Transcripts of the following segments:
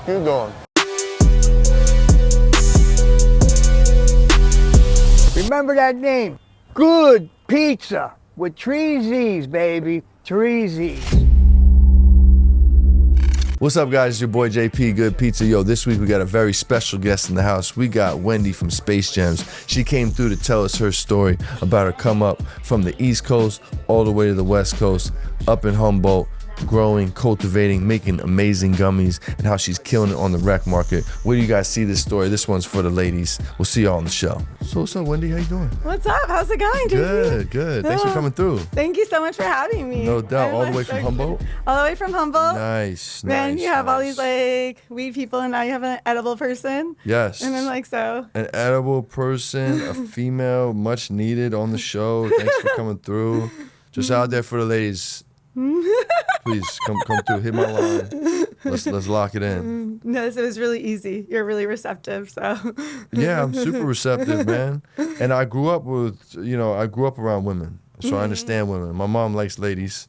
fuck you doing? Remember that name? Good Pizza with 3 Z's, baby. 3 Z's. What's up, guys? It's your boy JP, Good Pizza. Yo, this week we got a very special guest in the house. We got Wendy from Space Gems. She came through to tell us her story about her come up from the East Coast all the way to the West Coast, up in Humboldt, growing, cultivating, making amazing gummies, and how she's killing it on the rec market. Where do you guys see this story? This one's for the ladies. We'll see y'all on the show. So what's up, Wendy? How you doing? What's up? How's it going, JP? Good. Thanks for coming through. Thank you so much for having me. No doubt. All the way from Humboldt? All the way from Humboldt. Nice. Man, you have all these like weed people, and now you have an edible person. Yes. And then an edible person, a female, much needed on the show. Thanks for coming through. Just out there for the ladies. Please come through. Hit my line. Let's lock it in. No, it was really easy. You're really receptive, so. Yeah, I'm super receptive, man. And I grew up around women, so I understand women. My mom likes ladies,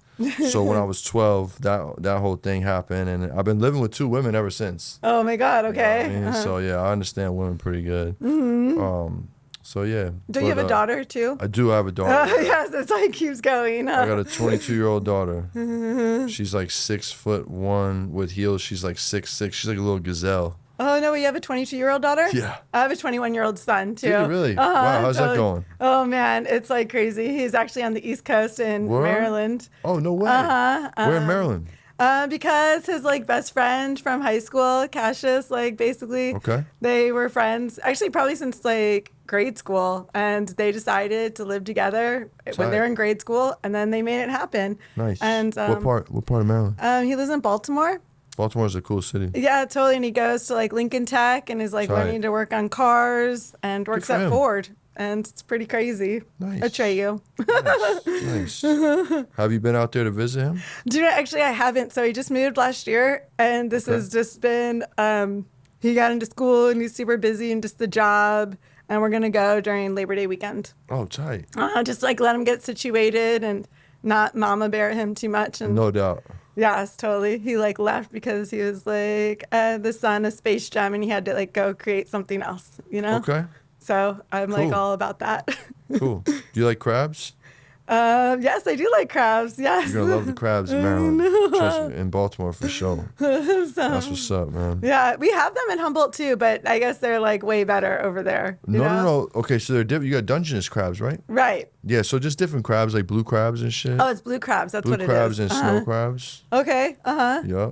so when I was 12, that whole thing happened, and I've been living with 2 women ever since. Oh my God. Okay. You know what I mean? So yeah, I understand women pretty good. So yeah. Do you have a daughter too? I do have a daughter. Yes, it's like keeps going. I got a 22-year-old daughter. She's like 6'1" with heels. She's like 6'6". She's like a little gazelle. Oh no, you have a 22-year-old daughter? Yeah. I have a 21-year-old son too. Do you really? Wow, how's that going? Oh man, it's like crazy. He's actually on the East Coast in Maryland. Oh no way. Where in Maryland? Because his like best friend from high school, Cassius, like basically, they were friends actually probably since like grade school, and they decided to live together when they were in grade school, and then they made it happen. Nice. And what part of Maryland? He lives in Baltimore. Baltimore's a cool city. Yeah, totally. And he goes to like Lincoln Tech and is like learning to work on cars and works at Ford. And it's pretty crazy. Nice. Atreyu. Nice. Have you been out there to visit him? Dude, actually, I haven't. So he just moved last year, and this has just been, he got into school, and he's super busy, and just the job, and we're going to go during Labor Day weekend. Oh, tight. Just like let him get situated and not mama bear him too much. And no doubt. Yes, totally. He like left because he was like the son of Space Gem, and he had to like go create something else, you know? Okay. So I'm like all about that. Cool. Do you like crabs? Yes, I do like crabs. Yes. You're going to love the crabs in Maryland. Trust me, in Baltimore for sure. That's what's up, man. Yeah, we have them in Humboldt too, but I guess they're like way better over there. No. Okay, so they're different. You got Dungeness crabs, right? Right. Yeah, so just different crabs, like blue crabs and shit. Oh, it's blue crabs. That's what it is. Blue crabs and snow crabs. Okay. Yeah.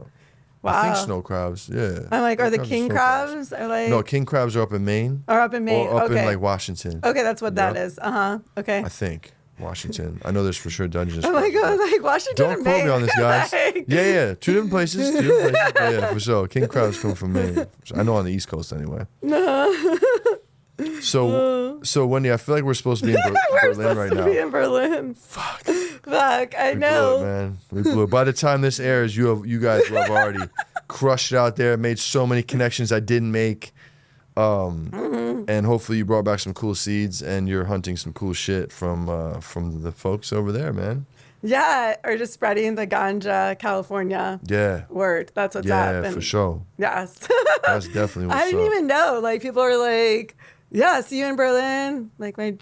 Wow. I think snow crabs, yeah. I'm like, are the king crabs? Are like... No, king crabs are up in Maine. Or up in Maine, or up in like Washington. Okay, that's what that is. Okay. I think. Washington. I know there's for sure Dungeness. Oh my God, like Washington Don't quote me on this, guys. Like... Yeah. 2 different places. But yeah, for sure. King crabs come from Maine. I know on the East Coast anyway. So Wendy, I feel like we're supposed to be in Berlin right now. We're supposed to be in Berlin. Fuck, I know. We blew it, man. We blew it. By the time this airs, you guys will have already crushed it out there, made so many connections I didn't make. And hopefully you brought back some cool seeds and you're hunting some cool shit from the folks over there, man. Yeah, or just spreading the ganja California word. That's what's up. Yeah, for sure. Yes. That's definitely what's up. I didn't even know. Like, people were like, yeah, see you in Berlin. Like, my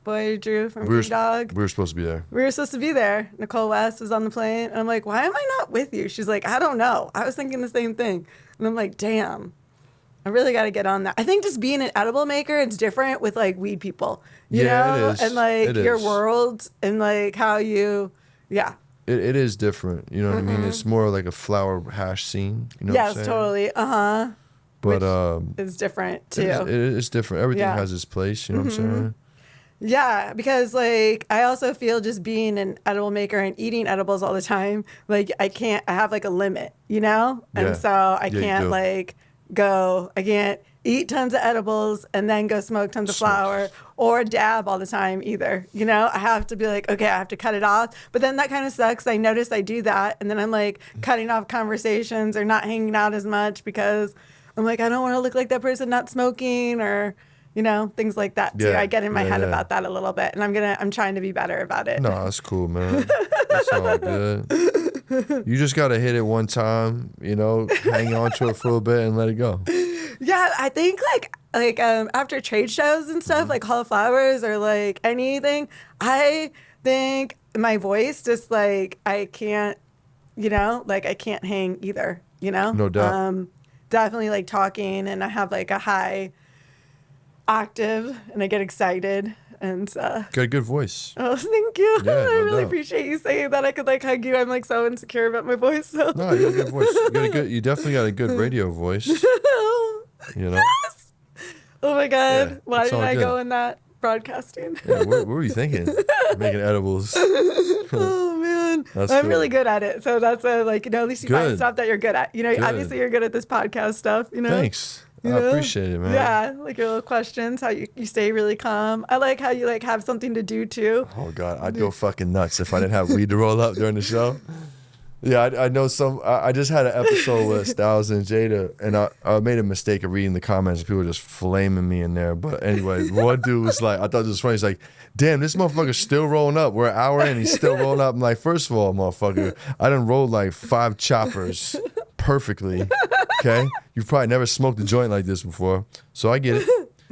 boy Drew from Big Dog. We were supposed to be there. We were supposed to be there. Nicole West was on the plane. And I'm like, why am I not with you? She's like, I don't know. I was thinking the same thing. And I'm like, damn. I really got to get on that. I think just being an edible maker, it's different with like weed people, you know? It is. And like your world and like how you, It is different. You know what I mean? It's more like a flower hash scene. You know what I'm saying? Totally. But it's different too. It is different. Everything has its place. You know what I'm saying? Yeah, because like I also feel just being an edible maker and eating edibles all the time, like I have like a limit, you know? And so I can't like I can't eat tons of edibles and then go smoke tons of flower or dab all the time either. You know, I have to be like, okay, I have to cut it off. But then that kind of sucks. I notice I do that. And then I'm like cutting off conversations or not hanging out as much because I'm like, I don't want to look like that person not smoking or, you know, things like that too. I get in my head about that a little bit and I'm trying to be better about it. No, that's cool, man. That's all good. You just got to hit it one time, you know, hang on to it for a bit and let it go. Yeah, I think like after trade shows and stuff, like Hall of Flowers or like anything, I think my voice just like I can't, you know, like I can't hang either, you know? No doubt. Definitely like talking, and I have like a high octave and I get excited. And got a good voice. Oh, thank you. Yeah, I no really doubt. appreciate you saying that. I could like hug you. I'm like so insecure about my voice. So. No, you got a good voice. You definitely got a good radio voice. You know? Yes. Oh my God. Yeah, Why it's did all I good. go in that broadcasting? Yeah, what were you thinking? Making edibles. Oh man. That's I'm cool. really good at it. So that's like, you know, at least you find Good. stuff that you're good at. You know, Good. obviously you're good at this podcast stuff, you know? Thanks. I You know? appreciate it, man. Yeah, like your little questions, how you stay really calm. I like how you like have something to do too. Oh God, I'd go fucking nuts if I didn't have weed to roll up during the show. Yeah, I know some. I just had an episode with Styles and Jada, and I made a mistake of reading the comments. And people were just flaming me in there. But anyway, one dude was like, I thought this was funny. He's like, "Damn, this motherfucker's still rolling up. We're an hour in, he's still rolling up." I'm like, first of all, motherfucker, I done rolled like 5 choppers perfectly. Okay, you've probably never smoked a joint like this before, so I get it.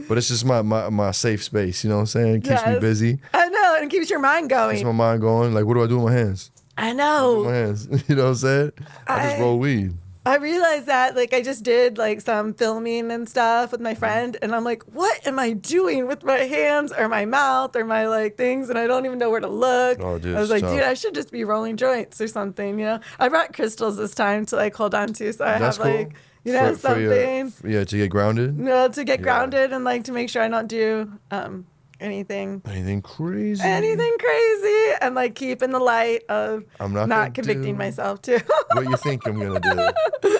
But it's just my safe space. You know what I'm saying? It keeps me Yes. busy. I know, and it keeps your mind going. Keeps my mind going. Like, what do I do with my hands? I My know. hands. You know what I'm saying? I just roll weed. I realized that, like, I just did like some filming and stuff with my friend, and I'm like, what am I doing with my hands or my mouth or my like things, and I don't even know where to look. Oh, dude, I was it's like, tough. dude, I should just be rolling joints or something, you know. I brought crystals this time to like hold on to, so I That's have cool. like, you know, For your- something. yeah, to get grounded. You know, to get Yeah. grounded and like to make sure I don't do anything Anything crazy? crazy, and like keep in the light of I'm not not gonna convicting do myself too. What you think I'm gonna do?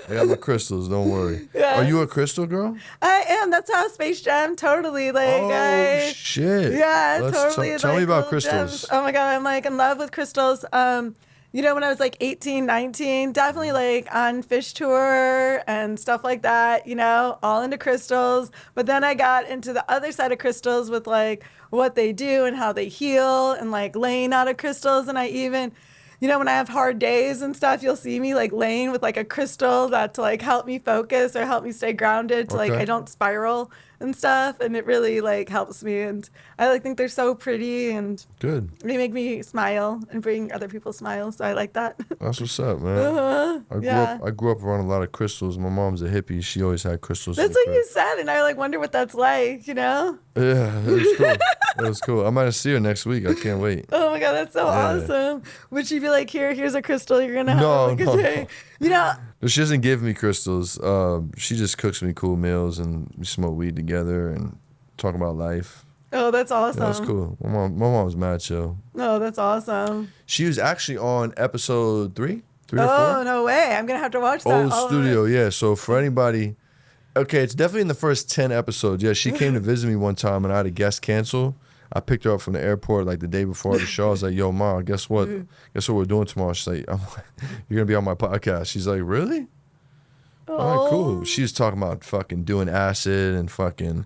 I got my crystals. Don't worry. Yeah. Are you a crystal girl? I am. That's how Space Jam totally like. Oh shit! Yeah, Let's totally. tell me like, about little crystals. gems. Oh my God, I'm like in love with crystals. You know, when I was like 18, 19, definitely like on Phish tour and stuff like that, you know, all into crystals. But then I got into the other side of crystals with like what they do and how they heal and like laying out of crystals. And I even, you know, when I have hard days and stuff, you'll see me like laying with like a crystal that to like help me focus or help me stay grounded to like Okay. I don't spiral and stuff. And it really like helps me. And I like think they're so pretty and Good. they make me smile and bring other people smiles. So I like that. That's what's up, man. Yeah. I grew up around a lot of crystals. My mom's a hippie. She always had crystals. in That's the what crib. you said. And I like wonder what that's like, you know? Yeah, it was cool. It was cool. I might see her next week. I can't wait. Oh my God, that's so Yeah. awesome. Would she be like, here's a crystal you're going to have No, like no, a day? You know, She doesn't give me crystals. She just cooks me cool meals and we smoke weed together and talk about life. oh, that's awesome. Yeah, that's cool. My mom's mad chill. Oh, that's awesome. She was actually on episode 3 or 4. Oh, no way. I'm going to have to watch that. Old all of studio, it. yeah. So for anybody, okay, it's definitely in the first 10 episodes. Yeah, she came to visit me one time and I had a guest cancel. I picked her up from the airport like the day before the show. I was like, yo, Ma, guess what? Guess what we're doing tomorrow? She's like, you're going to be on my podcast. She's like, really? All right, cool. She was talking about fucking doing acid and fucking.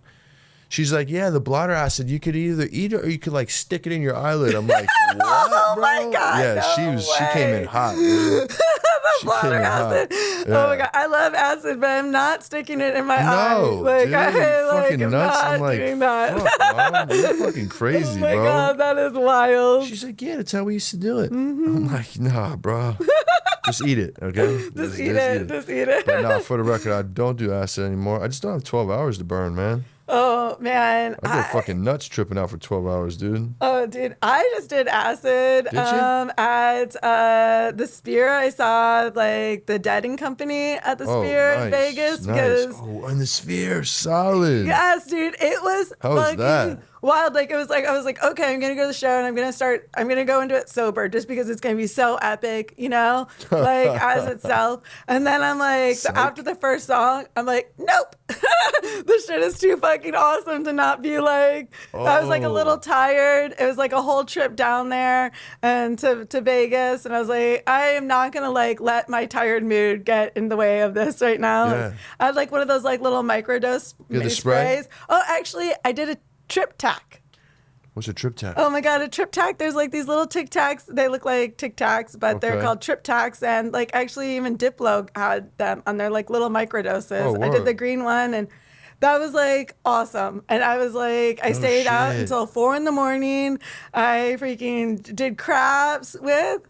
She's like, yeah, the blotter acid, you could either eat it or you could like stick it in your eyelid. I'm like, what, Oh bro? my God, Yeah, no she came in way. hot, dude. She Blotter came in hot. acid. Oh my God. I love acid, but I'm not sticking it in my eye. No, Like, dude, I you like, fucking am nuts. not I'm like, doing that. fuck, Mom, you're fucking crazy, Oh my bro. God, that is wild. She's like, yeah, that's how we used to do it. I'm like, nah, bro. Just eat it, okay? Just eat it. Just eat it. But nah, for the record, I don't do acid anymore. I just don't have 12 hours to burn, man. Oh man. I go fucking nuts tripping out for 12 hours, dude. Oh, dude, I just did acid Did you? at the Spear. I saw like the Deading Company at the Spear in Vegas because Oh, and the Sphere, solid. yes, dude, it was How was fucking that? wild. Like it was like I was like, okay, I'm gonna go to the show and I'm gonna go into it sober just because it's gonna be so epic, you know, like as itself. And then I'm like, Psych. after the first song, I'm like, nope, this shit is too fucking awesome to not be like. I was like a little Oh. tired. It was like a whole trip down there and to Vegas, and I was like, I am not gonna like let my tired mood get in the way of this right now. Yeah. I had like one of those like little microdose You had the spray? sprays. Oh, actually, I did a trip tack. What's a Trip Tac? Oh my God, a Trip Tac. There's like these little Tic Tacs. They look like Tic Tacs, but they're called Trip Tacs. And like actually even Diplo had them on their like little microdoses. Oh, I did the green one and that was like awesome. And I was like, I stayed out until 4 a.m. I freaking did craps with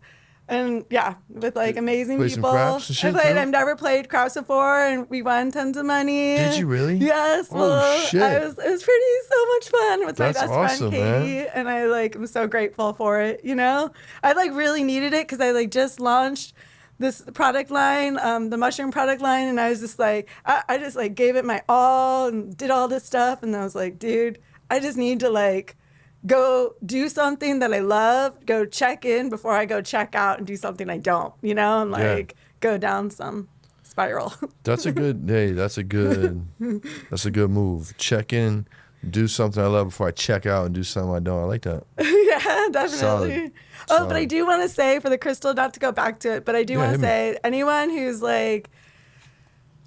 like amazing people. I've never played craps before, and we won tons of money. Did you really? Yes. Shit. It was pretty so much fun with my best awesome, friend Katie, and I like am so grateful for it. You know, I like really needed it because I like just launched this product line, the mushroom product line, and I was just like, I just like gave it my all and did all this stuff, and I was like, dude, I just need to like go do something that I love, go check in before I go check out and do something I don't, you know, and like go down some spiral. That's a good that's a good move. Check in, do something I love before I check out and do something I don't. I like that. Yeah, definitely. Solid. But I do want to say for the crystal, not to go back to it, but I do want to say anyone who's like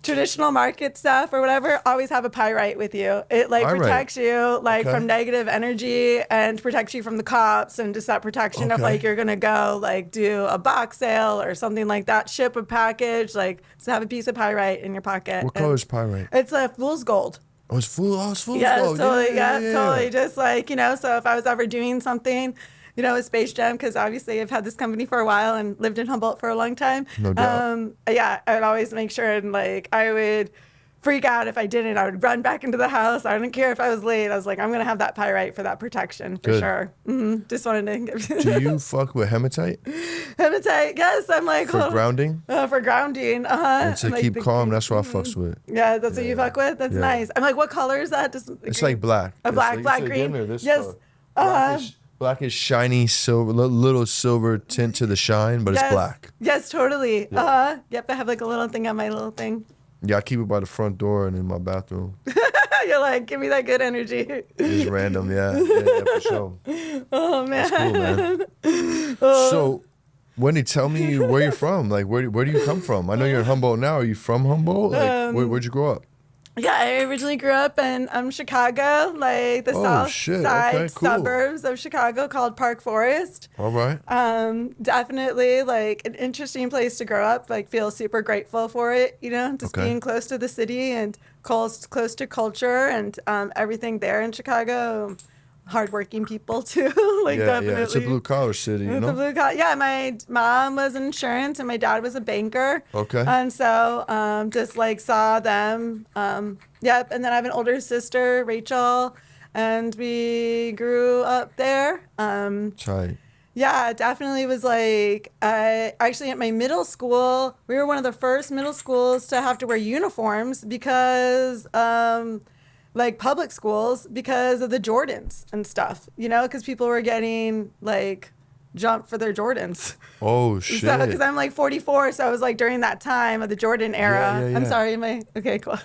traditional market stuff or whatever, always have a pyrite with you. It like protects you like from negative energy and protects you from the cops and just that protection of like you're gonna go like do a box sale or something like that, ship a package, like to have a piece of pyrite in your pocket. What color is pyrite? It's a fool's gold. Oh, it's fool's gold. Totally. Totally. Just like, you know, so if I was ever doing something, you know, with Space Jam, because obviously I've had this company for a while and lived in Humboldt for a long time. No doubt. I would always make sure and like I would freak out if I didn't. I would run back into the house. I didn't care if I was late. I was like, I'm going to have that pyrite for that protection for sure. Just wanted to. Do you fuck with hematite? Hematite, yes. I'm like. For grounding? For grounding. And to like keep calm, that's what I fucks with. Yeah, that's what you fuck with? That's nice. I'm like, what color is that? It's like black. Black, green. Yes. Blackish, shiny silver, little silver tint to the shine, but it's black. Yes, totally. Yeah. Yep, I have like a little thing on my little thing. Yeah, I keep it by the front door and in my bathroom. You're like, give me that good energy. It's random, yeah, for sure. Oh, man. That's cool, man. So, Wendy, tell me where you're from. Like, where do you come from? I know you're in Humboldt now. Are you from Humboldt? Like, where'd you grow up? Yeah, I originally grew up in Chicago, like the south side suburbs of Chicago called Park Forest. All right. Definitely like an interesting place to grow up. Like feel super grateful for it, you know, just being close to the city and close to culture and everything there in Chicago. Hardworking people too, like definitely. Yeah, it's a blue collar city, you know. Yeah, my mom was in insurance and my dad was a banker. Okay. And so just like saw them. Yep. And then I have an older sister, Rachel, and we grew up there. Tight. Yeah, it definitely was like, actually at my middle school, we were one of the first middle schools to have to wear uniforms because like public schools because of the Jordans and stuff, you know, because people were getting like jumped for their Jordans. Oh, shit. Because I'm like 44, so I was like during that time of the Jordan era. Yeah. I'm sorry, okay, cool.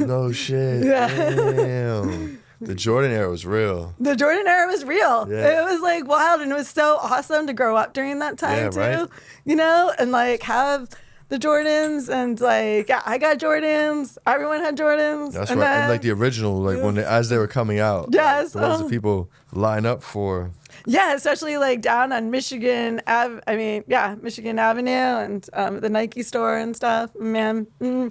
No shit. Yeah. Damn. The Jordan era was real. The Jordan era was real. Yeah. It was like wild, and it was so awesome to grow up during that time too, right? You know, and like have the Jordans and like I got Jordans. Everyone had Jordans. That's right. And like the original, like as they were coming out. Yes. Like, the ones that people line up for. Yeah, especially like down on Michigan Avenue and the Nike store and stuff. Man, Let me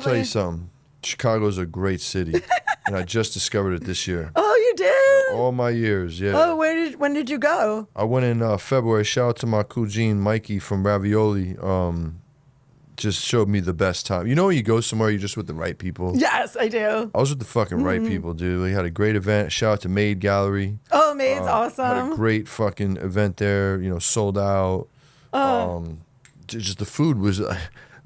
tell you something. Chicago's a great city, and I just discovered it this year. Oh, you did? All my years, yeah. Oh, when did you go? I went in February. Shout out to my cougine Mikey from Ravioli. Just showed me the best time. You know when you go somewhere, you're just with the right people? Yes, I do. I was with the fucking right people, dude. We had a great event. Shout out to Maid Gallery. Oh, Maid's awesome. Had a great fucking event there, you know, sold out. Just the food was...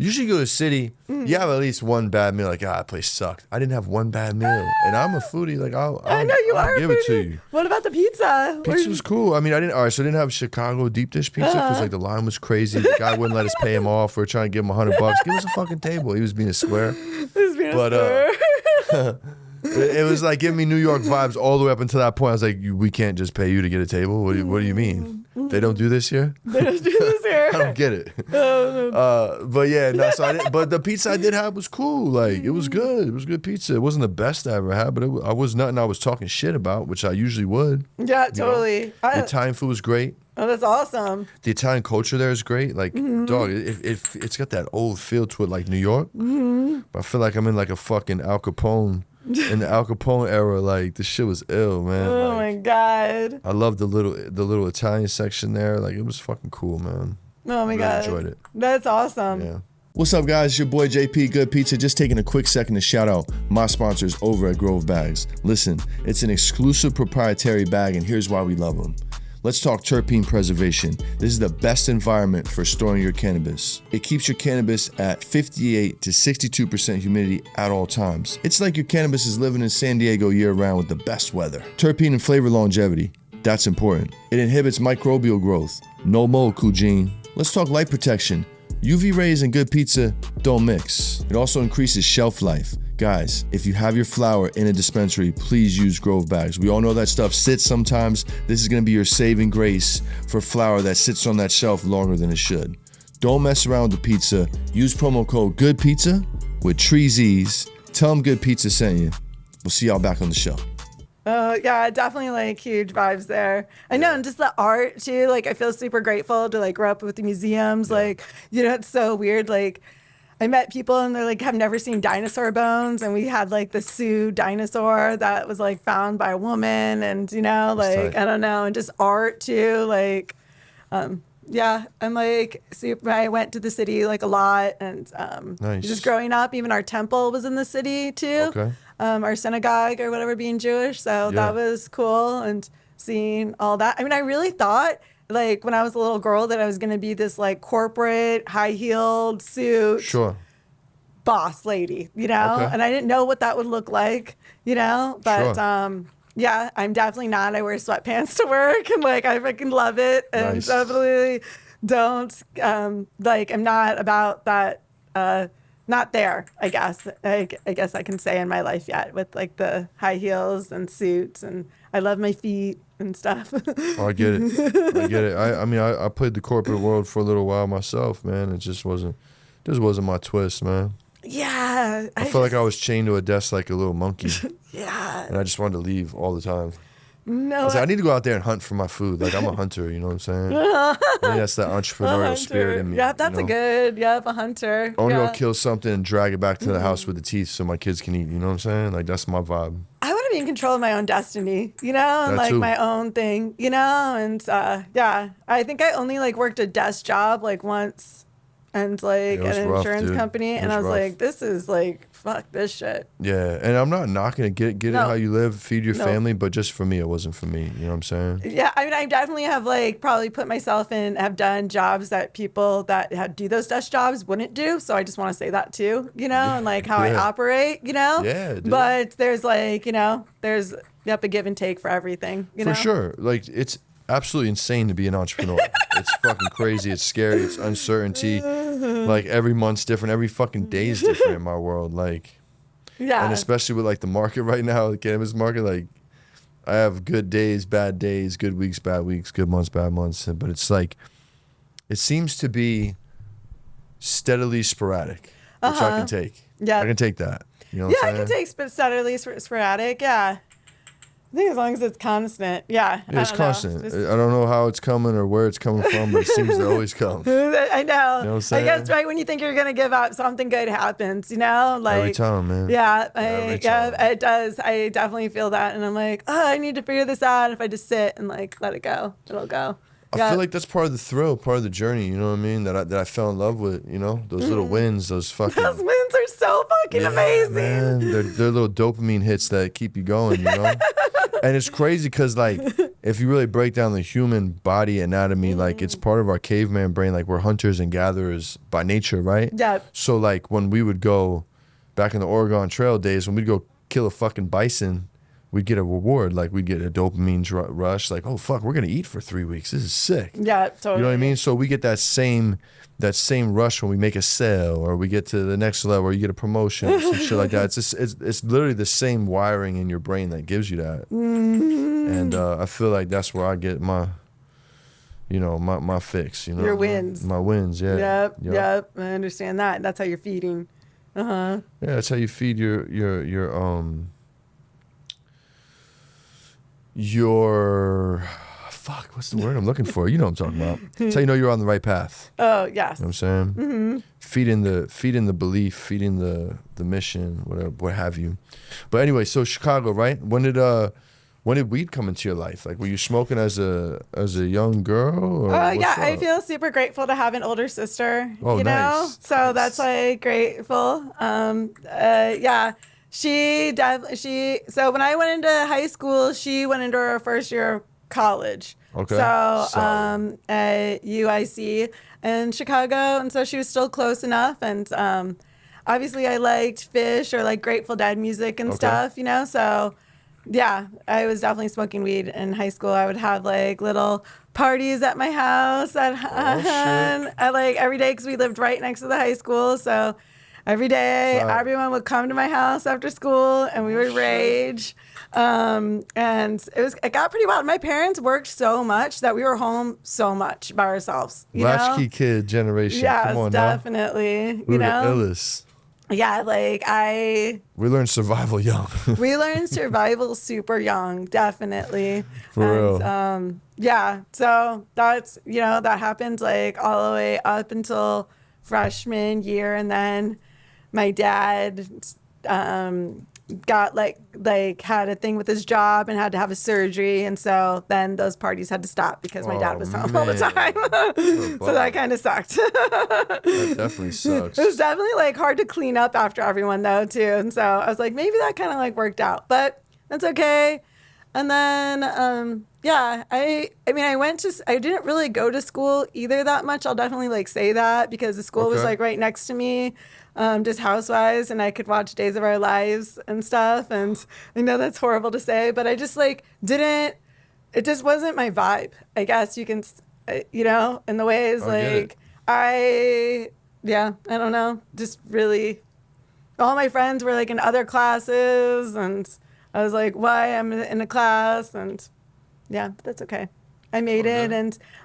Usually you go to a city, you have at least one bad meal. Like, that place sucked. I didn't have one bad meal. And I'm a foodie. Like, I know you are give a foodie. It to you. What about the pizza? Pizza was cool. I mean, I didn't have Chicago deep dish pizza because like the line was crazy. The guy wouldn't let us pay him off. We were trying to give him $100. Give us a fucking table. He was being a square. It was like giving me New York vibes all the way up until that point. I was like, we can't just pay you to get a table. What do you mean? They don't do this here? They don't do this here. I don't get it. But yeah, no, so I didn't, but the pizza I did have was cool. Like, it was good. It was good pizza. It wasn't the best I ever had, but I was nothing I was talking shit about, which I usually would. Yeah, totally. The Italian food was great. Oh, that's awesome. The Italian culture there is great. Like, dog, it's got that old feel to it, like New York. But I feel like I'm in like a fucking Al Capone. In the Al Capone era, like, the shit was ill, man. Oh, like, my God. I loved the little Italian section there. Like, it was fucking cool, man. Oh, my really God. Enjoyed it. That's awesome. Yeah. What's up, guys? It's your boy JP Good Pizza. Just taking a quick second to shout out my sponsors over at Grove Bags. Listen, it's an exclusive proprietary bag, and here's why we love them. Let's talk terpene preservation. This is the best environment for storing your cannabis. It keeps your cannabis at 58 to 62% humidity at all times. It's like your cannabis is living in San Diego year-round with the best weather. Terpene and flavor longevity. That's important. It inhibits microbial growth. No mold, Kujin. Let's talk light protection. UV rays and good pizza don't mix. It also increases shelf life. Guys, if you have your flower in a dispensary, please use Grove Bags. We all know that stuff sits sometimes. This is gonna be your saving grace for flower that sits on that shelf longer than it should. Don't mess around with the pizza. Use promo code GOODPIZZA with TreeZ's. Tell them Good Pizza sent you. We'll see y'all back on the show. Oh, yeah, definitely like huge vibes there. I know, and just the art too. Like, I feel super grateful to like grow up with the museums. Like, you know, it's so weird. Like, I met people and they're like, have never seen dinosaur bones. And we had like the Sioux dinosaur that was like found by a woman. And, you know, like, I don't know. And just art too. Like, yeah, I'm like, super, I went to the city like a lot. And nice. Just growing up, even our temple was in the city too. Okay. Our synagogue or whatever being Jewish. So that was cool. And seeing all that. I mean, I really thought, like, when I was a little girl, that I was going to be this like corporate high-heeled suit boss lady, you know? Okay. And I didn't know what that would look like, you know? But Sure. yeah, I'm definitely not. I wear sweatpants to work and like I freaking love it. And Nice. definitely don't like, I'm not about that not there, I guess. I guess I can say in my life yet with like the high heels and suits, and I love my feet and stuff. Oh, I get it. I get it. I mean, I played the corporate world for a little while myself, man. It just wasn't my twist, man. Yeah. I felt like I was chained to a desk like a little monkey. Yeah. And I just wanted to leave all the time. No. I was like, I need to go out there and hunt for my food. Like, I'm a hunter, you know what I'm saying? I think that's that entrepreneurial spirit in me. Yeah, that's you know? a hunter. I want to go kill something and drag it back to the house with the teeth so my kids can eat, you know what I'm saying? Like, that's my vibe. I want to be in control of my own destiny, you know, and That like too. my own thing, you know, and yeah, I think I only like worked a desk job like once and like Yeah, it was an rough, insurance dude. company, It and was I was rough. like, this is like, fuck this shit. Yeah, and I'm not knocking it. Get it No. how you live, feed your No. family, but just for me, it wasn't for me. You know what I'm saying? Yeah, I mean, I definitely have like probably put myself in, have done jobs that people that do those desk jobs wouldn't do. So I just want to say that too, you know, and like how I Yeah. operate, you know. Yeah, dude. But there's like, you know, there's you have to give and take for everything, you know. For sure. Like, it's absolutely insane to be an entrepreneur. It's fucking crazy. It's scary. It's uncertainty. Like, every month's different. Every fucking day is different in my world. Like, Yeah. and especially with like the market right now, the cannabis market, like, I have good days, bad days, good weeks, bad weeks, good months, bad months. But it's like, it seems to be steadily sporadic, which I can take. Yeah. I can take that. You know what Yeah, I I'm can saying? take steadily sporadic. Yeah. I think as long as it's constant. Yeah. Yeah, it's I don't know. constant. Just- I don't know how it's coming or where it's coming from, but it seems to always come. I know. You know what I'm I saying? guess right when you think you're gonna give up, something good happens. You know, like Every time, man. Yeah, Every yeah, time. it does. I definitely feel that, and I'm like, oh, I need to figure this out. If I just sit and like let it go, it'll go. I feel like that's part of the thrill, part of the journey. You know what I mean? That I fell in love with. You know, those little wins, those fucking. those wins are so fucking amazing. Man, they're little dopamine hits that keep you going. You know, and it's crazy because like, if you really break down the human body anatomy, like it's part of our caveman brain. Like, we're hunters and gatherers by nature, right? Yeah. So like when we would go back in the Oregon Trail days, when we'd go kill a fucking bison, we'd get a reward. Like, we'd get a dopamine rush. Like, oh fuck, we're gonna eat for 3 weeks. This is sick. Yeah, totally. You know what I mean? So we get that same rush when we make a sale, or we get to the next level, or you get a promotion, or some shit like that. It's just, it's literally the same wiring in your brain that gives you that. And I feel like that's where I get my my fix. Your wins. My wins. Yeah. Yep. I understand that. That's how you're feeding. Yeah, that's how you feed your fuck, what's the word I'm looking for? You know what I'm talking about. That's how you know you're on the right path. Oh, yes. You know what I'm saying? Mm-hmm. Feeding the belief, feeding the mission, whatever, what have you. But anyway, so Chicago, right? When did weed come into your life? Like, were you smoking as a young girl? Or yeah, I feel super grateful to have an older sister. Oh, you know, nice. so Nice. that's like grateful. Yeah, So when I went into high school, she went into her first year of college. Okay. So at UIC in Chicago, and so she was still close enough, and obviously I liked Phish or like Grateful Dead music and stuff, so. Yeah, I was definitely smoking weed in high school. I would have like little parties at my house at like every day because we lived right next to the high school. So every day everyone would come to my house after school and we would rage. And it got pretty wild. My parents worked so much that we were home so much by ourselves. Latchkey kid generation. Yes, Come on definitely. now. We were the illest. Yeah, we learned survival young. We learned survival super young, definitely. For real. Yeah, so that's, that happened like all the way up until freshman year. And then my dad got like had a thing with his job and had to have a surgery, and so then those parties had to stop because my dad was home all the time. So that kind of sucked. That definitely sucks. It was definitely like hard to clean up after everyone though too, and so I was like, maybe that kind of like worked out, but that's okay. And then I didn't really go to school either that much. I'll definitely like say that because the school was like right next to me. Just Housewives, and I could watch Days of Our Lives and stuff. And I know that's horrible to say, but I just like it just wasn't my vibe. I guess you can, in the ways I don't know, just really, all my friends were like in other classes, and I was like, why I'm in a class, and yeah, but that's okay. I made it,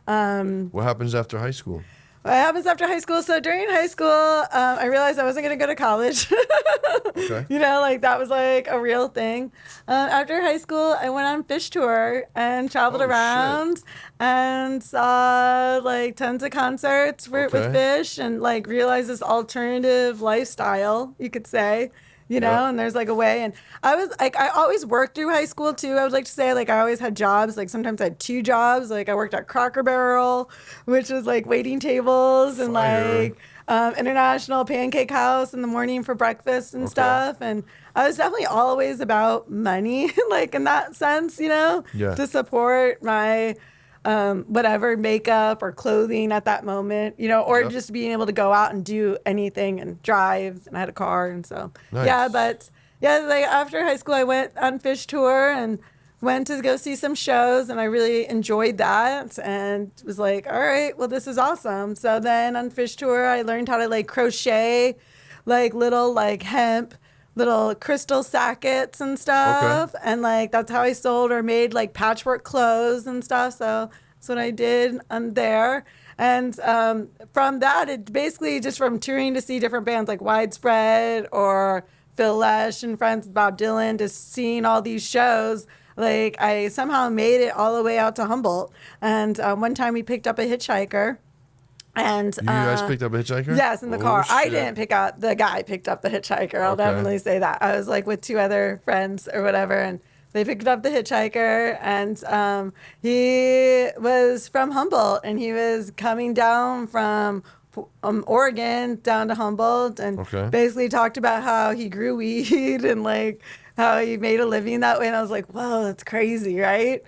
and what happens after high school? What happens after high school? So during high school, I realized I wasn't going to go to college. Okay. That was like a real thing. After high school, I went on Phish tour and traveled around and saw like tons of concerts with Phish, and like realized this alternative lifestyle, you could say. And there's like a way. And I was like, I always worked through high school too. I would like to say, like, I always had jobs. Like sometimes I had 2 jobs. Like I worked at Cracker Barrel, which was like waiting tables, and like International Pancake House in the morning for breakfast and stuff. And I was definitely always about money, like in that sense, to support my whatever makeup or clothing at that moment, or just being able to go out and do anything and drive. And I had a car, and so like after high school, I went on Phish tour and went to go see some shows, and I really enjoyed that and was like, all right, well, this is awesome. So then on Phish tour, I learned how to like crochet like little like hemp little crystal sackets and stuff. And like that's how I sold or made like patchwork clothes and stuff. So that's what I did on there. And from that, it basically just from touring to see different bands like Widespread or Phil Lesh and Friends with Bob Dylan, to seeing all these shows, like I somehow made it all the way out to Humboldt. And one time we picked up a hitchhiker. And you guys picked up a hitchhiker? Yes, in the car. I didn't pick up, the guy picked up the hitchhiker. I'll definitely say that. I was like with 2 other friends or whatever, and they picked up the hitchhiker, and he was from Humboldt, and he was coming down from Oregon down to Humboldt, and basically talked about how he grew weed and like how he made a living that way. And I was like, whoa, that's crazy, right?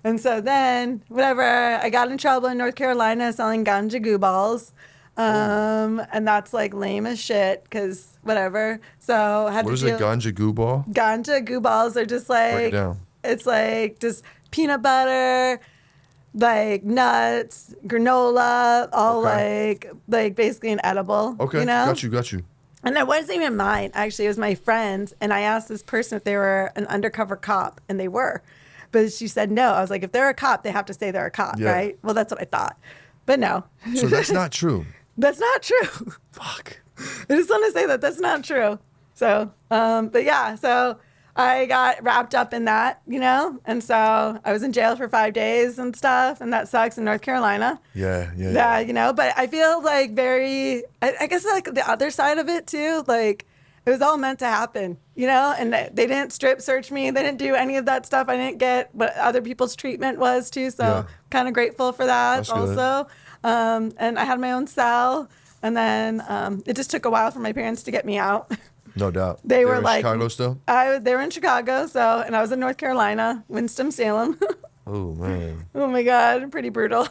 And so then, whatever, I got in trouble in North Carolina selling ganja goo balls. And that's like lame as shit, because whatever. So I had What is a ganja goo ball? Ganja goo balls are just like, break it down. It's like just peanut butter, like nuts, granola, all like basically an edible. Okay, got you. And it wasn't even mine. Actually, it was my friends. And I asked this person if they were an undercover cop, and they were. But she said no. I was like, if they're a cop, they have to say they're a cop, right? Well, that's what I thought. But no. So that's not true. That's not true. Fuck. I just want to say that that's not true. So, but yeah, so I got wrapped up in that, you know? And so I was in jail for 5 days and stuff, and that sucks in North Carolina. Yeah. You know, but I feel like I guess like the other side of it too, like it was all meant to happen, you know? And they didn't strip search me. They didn't do any of that stuff. I didn't get what other people's treatment was too. So kind of grateful for that. That's also. And I had my own cell. And then it just took a while for my parents to get me out. No doubt. They were in like Chicago still? They were in Chicago, and I was in North Carolina, Winston-Salem. Oh man. Oh my God, pretty brutal.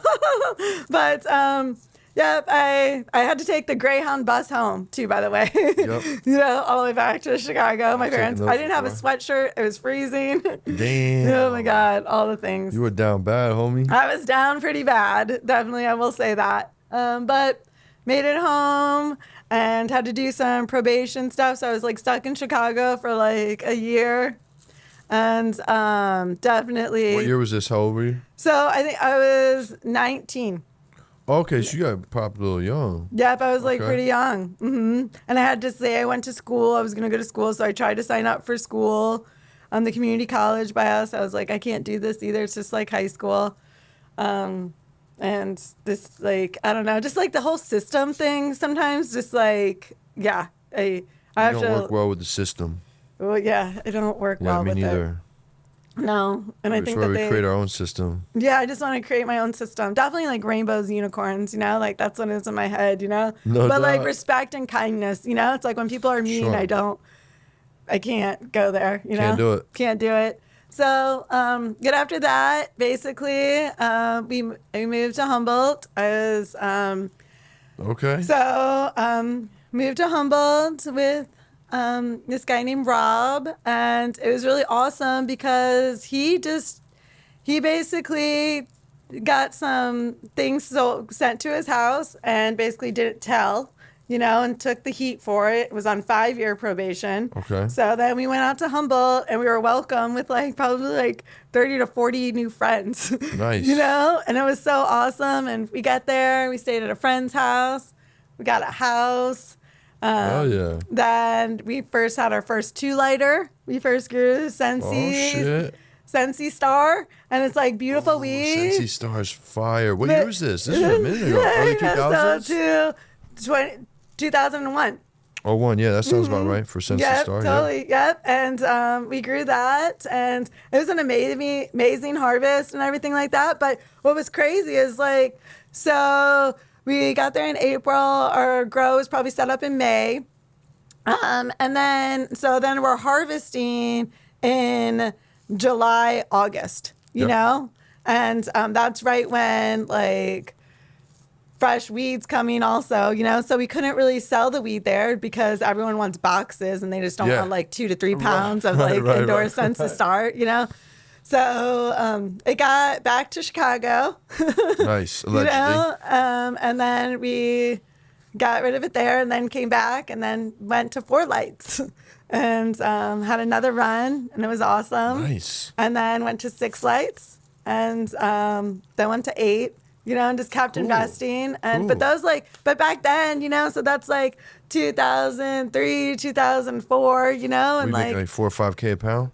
But I had to take the Greyhound bus home too, by the way. Yep. You know, all the way back to Chicago. My parents. I didn't have a sweatshirt. It was freezing. Damn. Oh my God, all the things. You were down bad, homie. I was down pretty bad. Definitely, I will say that. But made it home and had to do some probation stuff. So I was like stuck in Chicago for like a year. And definitely. What year was this? How old were you? So I think I was 19. Okay, so you got popped a little young. Yep, I was like pretty young. Mm-hmm. And I had to say I went to school. I was going to go to school. So I tried to sign up for school on the community college by us. I was like, I can't do this either. It's just like high school. And this, like, I don't know, just like the whole system thing sometimes, just like, I have don't work well with the system. Well, yeah, I don't work well with it. Me neither. No, and I think that we create our own system. Yeah, I just want to create my own system. Definitely like rainbows, unicorns, you know, like that's what is in my head, you know. No but doubt. like respect and kindness, you know. It's like when people are mean, I can't go there, you know. Can't do it. So, good after that, basically, we moved to Humboldt. I was okay. So, moved to Humboldt with this guy named Rob, and it was really awesome because he basically got some things sent to his house and basically didn't tell, you know, and took the heat for it. It was on 5-year probation. Okay. So then we went out to Humboldt and we were welcome with like probably like 30 to 40 new friends. Nice. You know, and it was so awesome. And we got there, we stayed at a friend's house. We got a house. Oh yeah. Then we first had our first 2-lighter. We first grew Sensi Star, and it's like beautiful weed. Sensi Star's fire. What year was this? This was a minute ago. Early 2000s? So 2001. Oh, one. Yeah, that sounds about right for Sensi Star. Totally. Yep. And we grew that, and it was an amazing harvest and everything like that. But what was crazy is like, so we got there in April. Our grow was probably set up in May. And then we're harvesting in July, August, you know? And that's right when like fresh weed's coming also, you know? So we couldn't really sell the weed there because everyone wants boxes and they just don't want like 2 to 3 pounds of like indoor Sensi Star, you know? So it got back to Chicago. Nice, allegedly. You know? And then we got rid of it there and then came back and then went to 4 Lights and had another run, and it was awesome. Nice. And then went to 6 Lights and then went to 8, you know, and just kept investing. And but back then, you know, so that's like 2003, 2004, you know, and like 4 or 5K a pound.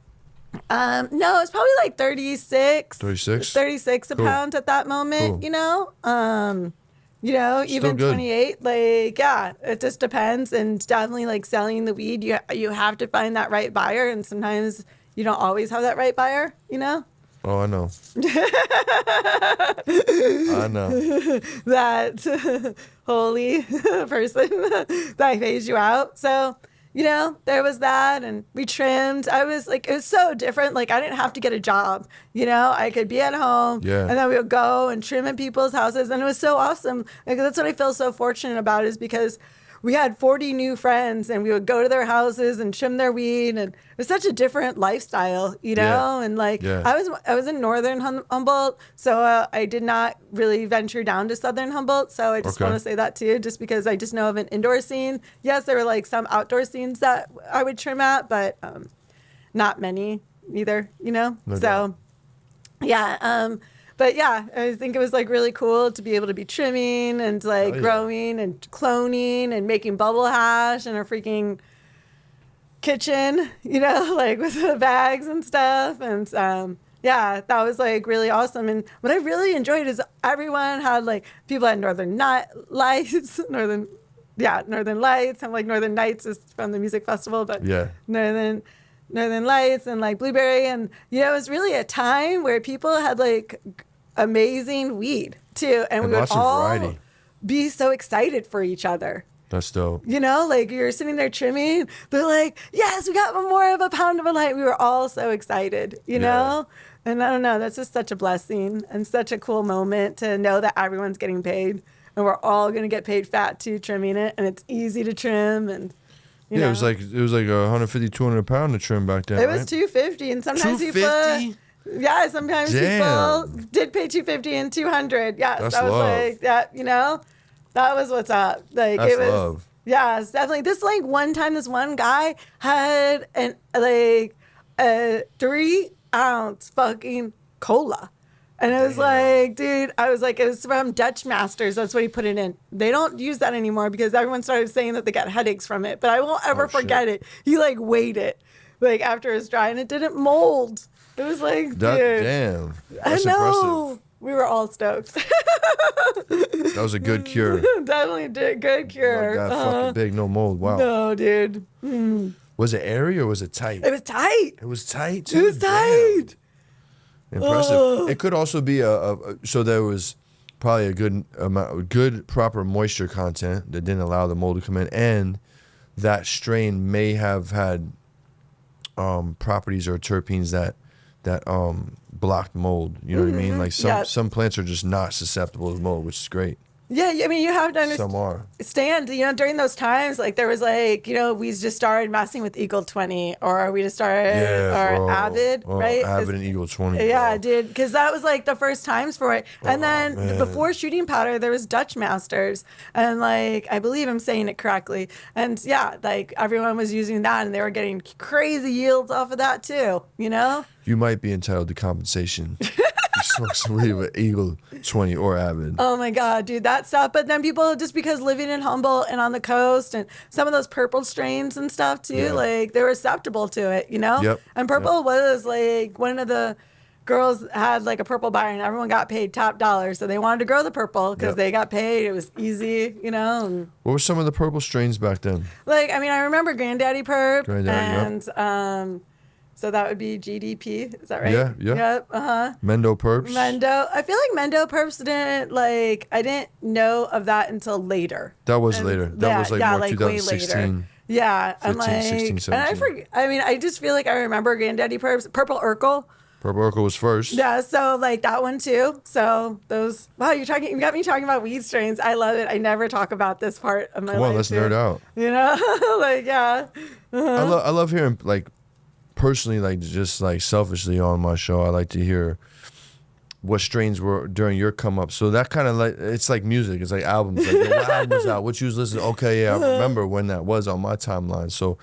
No, it's probably like 36 a Cool. pound at that moment, you know, Still even good. 28, like, yeah, it just depends. And definitely like selling the weed, you have to find that right buyer. And sometimes you don't always have that right buyer, you know? Oh, I know. I know. That holy person that phased you out. So, you know, there was that, and we trimmed. I was like, it was so different. Like, I didn't have to get a job, you know, I could be at home, and then we would go and trim at people's houses, and it was so awesome. Like, that's what I feel so fortunate about, is because we had 40 new friends, and we would go to their houses and trim their weed, and it was such a different lifestyle, you know. And like, I was in northern Humboldt, so I did not really venture down to southern Humboldt. So I just want to say that too, just because I just know of an indoor scene. Yes, there were like some outdoor scenes that I would trim at, but not many either, you know. Yeah. But yeah, I think it was like really cool to be able to be trimming and like growing and cloning and making bubble hash in our freaking kitchen, you know, like with the bags and stuff. And yeah, that was like really awesome. And what I really enjoyed is everyone had like, people had Northern Lights, Northern Lights. I'm like, Northern Nights is from the music festival, but Northern Lights and like Blueberry. And, you know, it was really a time where people had like amazing weed too. And we would all be so excited for each other. That's dope. You know, like you're sitting there trimming. They're like, yes, we got more of a pound of a light. We were all so excited, you know? And I don't know, that's just such a blessing and such a cool moment to know that everyone's getting paid. And we're all going to get paid fat too, trimming it. And it's easy to trim. And, you know. It was like 150, 200 a pound to trim back then, It was $250. And sometimes people... Yeah, sometimes people did pay $250 and $200. Yes, that's I was love. like that. You know, that was what's up. Like that's it was. Love. Yeah, it's definitely. This like one time, this one guy had a 3-ounce fucking cola, and it was like, dude, I was like, it was from Dutch Masters. That's what he put it in. They don't use that anymore because everyone started saying that they got headaches from it. But I won't ever forget it. He like weighed it like after it was dry, and it didn't mold. It was like, dude. Damn. That's I know. impressive. We were all stoked. That was a good cure. Definitely did. Good cure. Like that fucking big, no mold. Wow. No, dude. Was it airy or was it tight? It was tight. It was tight too? It was tight. Damn. Impressive. It could also be so there was probably a good amount, good proper moisture content that didn't allow the mold to come in, and that strain may have had properties or terpenes that blocked mold. You know what I mean? Like some plants are just not susceptible to mold, which is great. Yeah, I mean, you have to understand, you know, during those times, like there was like, you know, we just started messing with Eagle 20 or we just started Avid, right? Avid and Eagle 20. Yeah, dude, because that was like the first times for it. And then before shooting powder, there was Dutch Masters. And like, I believe I'm saying it correctly. And yeah, like everyone was using that and they were getting crazy yields off of that too, you know? You might be entitled to compensation. You smoke some weed with Eagle 20 or Avid. Oh my God, dude, that stuff. But then people, just because living in Humboldt and on the coast and some of those purple strains and stuff too, like they're susceptible to it, you know? Yep. And purple was like one of the girls had like a purple buyer and everyone got paid top dollar. So they wanted to grow the purple because they got paid. It was easy, you know? And what were some of the purple strains back then? like, I mean, I remember Granddaddy Purp and so that would be GDP. Is that right? Yeah. Yep. Mendo Purps. Mendo. I feel like Mendo Purps didn't like. I didn't know of that until later. That was later. That was like more like 2016. Way later. Yeah, 15, I'm like, 16, 17. and I forget. I mean, I just feel like I remember Granddaddy Purps. Purple Urkel. Purple Urkel was first. Yeah, so like that one too. So those. Wow, you got me talking about weed strains. I love it. I never talk about this part of my life. Well, let's nerd out. You know, like yeah. I love hearing like. Personally, like just like selfishly on my show, I like to hear what strains were during your come up. So that kind of like, it's like music. It's like albums. Like what album was out? What you was listening? Okay, yeah, I remember when that was on my timeline. So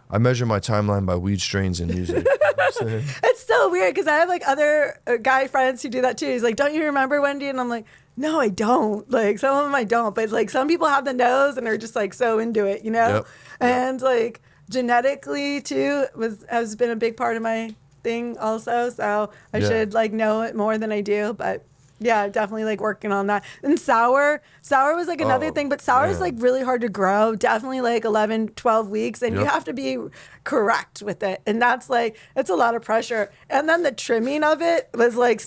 I measure my timeline by weed strains and music. It's so weird because I have like other guy friends who do that too. He's like, "Don't you remember Wendy?" And I'm like, "No, I don't." Like some of them I don't, but like some people have the nose and are just like so into it, you know? Yep. And like genetically too has been a big part of my thing also. So I should like know it more than I do, but yeah, definitely like working on that. And sour was like another thing, but sour is like really hard to grow. Definitely like 11, 12 weeks. And you have to be correct with it. And that's like, it's a lot of pressure. And then the trimming of it was like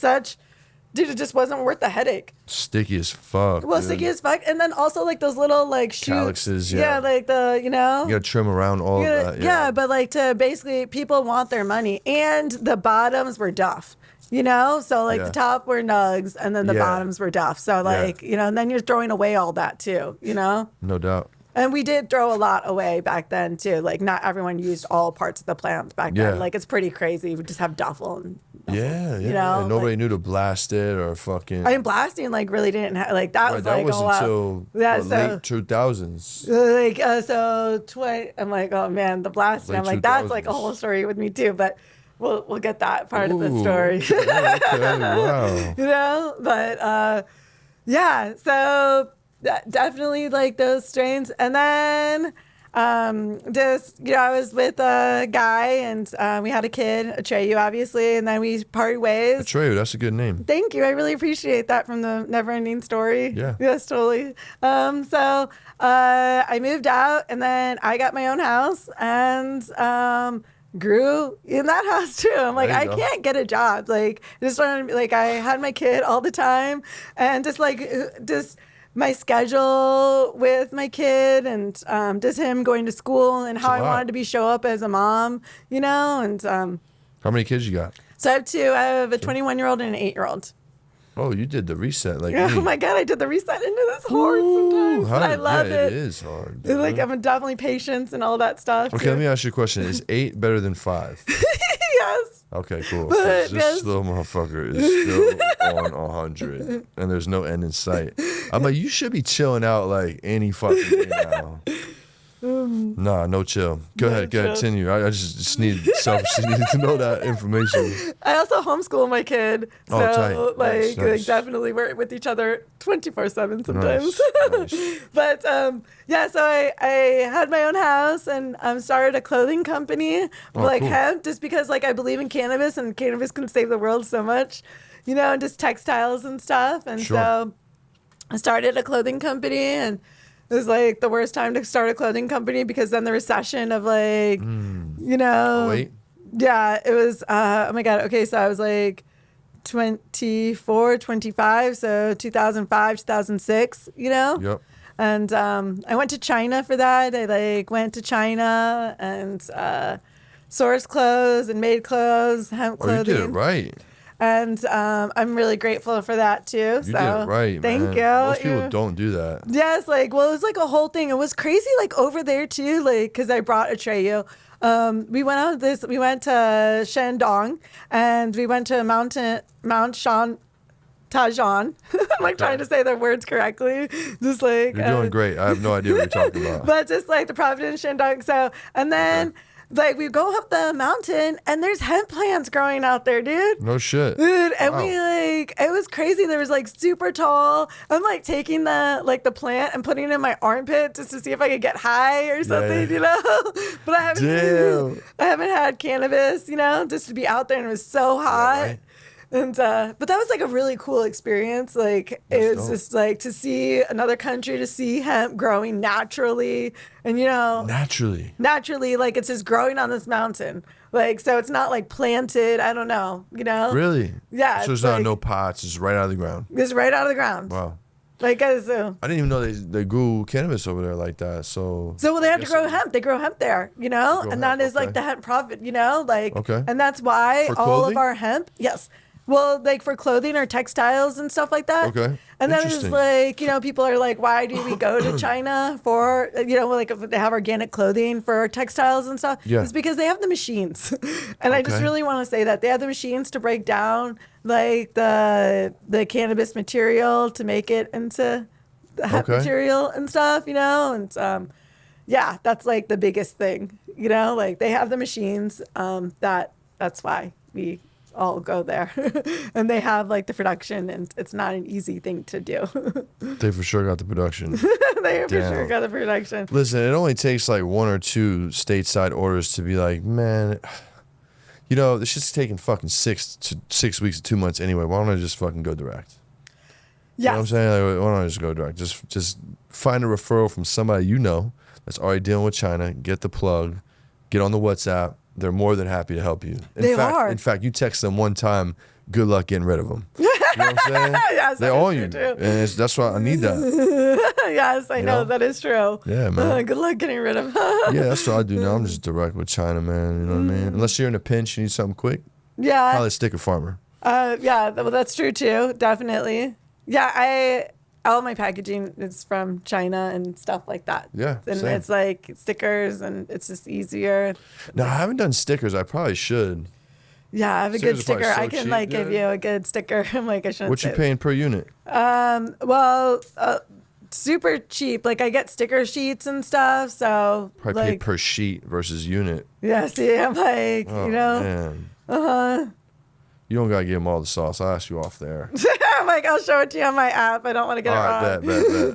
dude, it just wasn't worth the headache. Sticky as fuck. Well, sticky as fuck. And then also like those little like shoots. Calyxes, yeah. Like the, you know. You gotta trim around all of that. Yeah, but like to basically, people want their money. And the bottoms were duff. You know, so like the top were nugs and then the bottoms were duff. So like, you know, and then you're throwing away all that too, you know? No doubt. And we did throw a lot away back then too. Like not everyone used all parts of the plant back then. Like it's pretty crazy. We just have duffel and you know, and nobody knew to blast it or fucking. I mean, blasting like really didn't have like that was like that was until late 2000s. Like so 20. I'm like, oh man, the blasting. Late I'm like 2000s. that's like a whole story with me too. But we'll get that part of the story. Okay, wow. You know, but yeah, so definitely like those strains. And then just, you know, I was with a guy and we had a kid, Atreyu, obviously, and then we parted ways. Atreyu, that's a good name. Thank you. I really appreciate that from the Never Ending Story. Yeah. Yes, totally. So I moved out and then I got my own house and grew in that house too. I'm like, I can't get a job. Like, just wanted, like, I had my kid all the time and just my schedule with my kid and just him going to school and how I wanted to show up as a mom, you know, and how many kids you got? so I have two. I have a 21-year-old and an 8-year-old. Oh, you did the reset like me. Oh my God, I did the reset into this hard sometimes, but I love it. It is hard. Like, I'm definitely patience and all that stuff. Okay, too. let me ask you a question. Is 8 better than 5? Yes. Okay, cool. But This little motherfucker is still on 100, and there's no end in sight. I'm like, you should be chilling out like any fucking day now. Nah, no chill. Go ahead, continue. I just need to know that information. I also homeschool my kid, so tight. like, Nice. definitely we're with each other 24/7 sometimes. Nice. But yeah, so I had my own house and started a clothing company, like cool. hemp, just because like I believe in cannabis and cannabis can save the world so much, you know, and just textiles and stuff. And so I started a clothing company and it was like the worst time to start a clothing company because then the recession of like, you know, Wait. yeah, it was, oh my God. Okay. So I was like 24, 25. So 2005, 2006, you know? Yep. And I went to China for that. I like went to China and sourced clothes and made clothes, hemp clothing. Oh, you did it right. And I'm really grateful for that too. You did it right, thank man. you. Most people don't do that. Yes, like, well, it was like a whole thing. It was crazy, like over there too, like, because I brought Atreyu. We went to Shandong and we went to Mount Shan Tajan. I'm like trying to say the words correctly. Just like You're doing great. I have no idea what you're talking about. But just like the Providence Shandong. So, and then like we go up the mountain and there's hemp plants growing out there, dude. No shit. Dude, and Wow. we like, it was crazy. There was like super tall. I'm like taking the plant and putting it in my armpit just to see if I could get high or something, you know? But I haven't had cannabis, you know, just to be out there and it was so hot. Yeah, right. And but that was like a really cool experience. Like it was just like to see another country, to see hemp growing naturally, and you know, naturally, like it's just growing on this mountain. Like so, it's not like planted. I don't know, you know. Really? Yeah. So it's not no pots. It's right out of the ground. It's right out of the ground. Wow. Like I didn't even know they grew cannabis over there like that. So well, they have to grow hemp. They grow hemp there, you know, and that is like the hemp profit, you know, like, and that's why all of our hemp, yes. Well, like for clothing or textiles and stuff like that. Okay. And then it's like, you know, people are like, why do we go to China for, you know, like if they have organic clothing for textiles and stuff? Yeah. It's because they have the machines. And I just really want to say that they have the machines to break down like the cannabis material to make it into the hemp material and stuff, you know? And yeah, that's like the biggest thing, you know, like they have the machines. That's why we all go there. And they have like the production and it's not an easy thing to do. They for sure got the production. They for sure got the production. Listen, it only takes like 1 or 2 stateside orders to be like, man, you know, this shit's taking fucking 6 weeks to 2 months anyway. Why don't I just fucking go direct? Yes. You know what I'm saying? Like, why don't I just go direct? Just find a referral from somebody you know that's already dealing with China, get the plug, get on the WhatsApp. They're more than happy to help you. In fact, you text them one time, good luck getting rid of them. You know what I'm saying? Yes, they own you. And that's why I need that. Yes, I know that is true. Yeah, man. Good luck getting rid of Yeah, that's what I do now. I'm just direct with China, man. You know what I mean? Unless you're in a pinch, you need something quick. Yeah. Probably a sticker farmer. Yeah, well, that's true too. Definitely. Yeah, all my packaging is from China and stuff like that. Yeah, and same. it's like stickers, and it's just easier. No, I haven't done stickers. I probably should. Yeah, I have a Stickers good are probably sticker. so I can cheap, like give you a good sticker. I'm like, I shouldn't. What you say- paying per unit? Well, super cheap. Like I get sticker sheets and stuff. So Probably like, pay per sheet versus unit. yeah. See, I'm like, Oh, you know. man. You don't gotta give them all the sauce. I'll ask you off there. I'm like, I'll show it to you on my app. I don't want to get it wrong. Bet.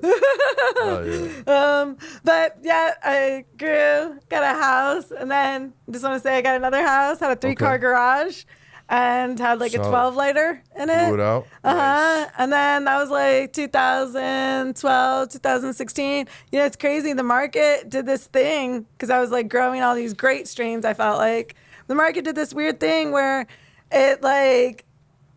Oh, yeah. But yeah, I grew, got a house, and then I just want to say I got another house, had a 3-car garage, and had like a 12 lighter in it. Blew it out. Nice. And then that was like 2012, 2016. You know, it's crazy. The market did this thing because I was like growing all these great strains. I felt like the market did this weird thing where it like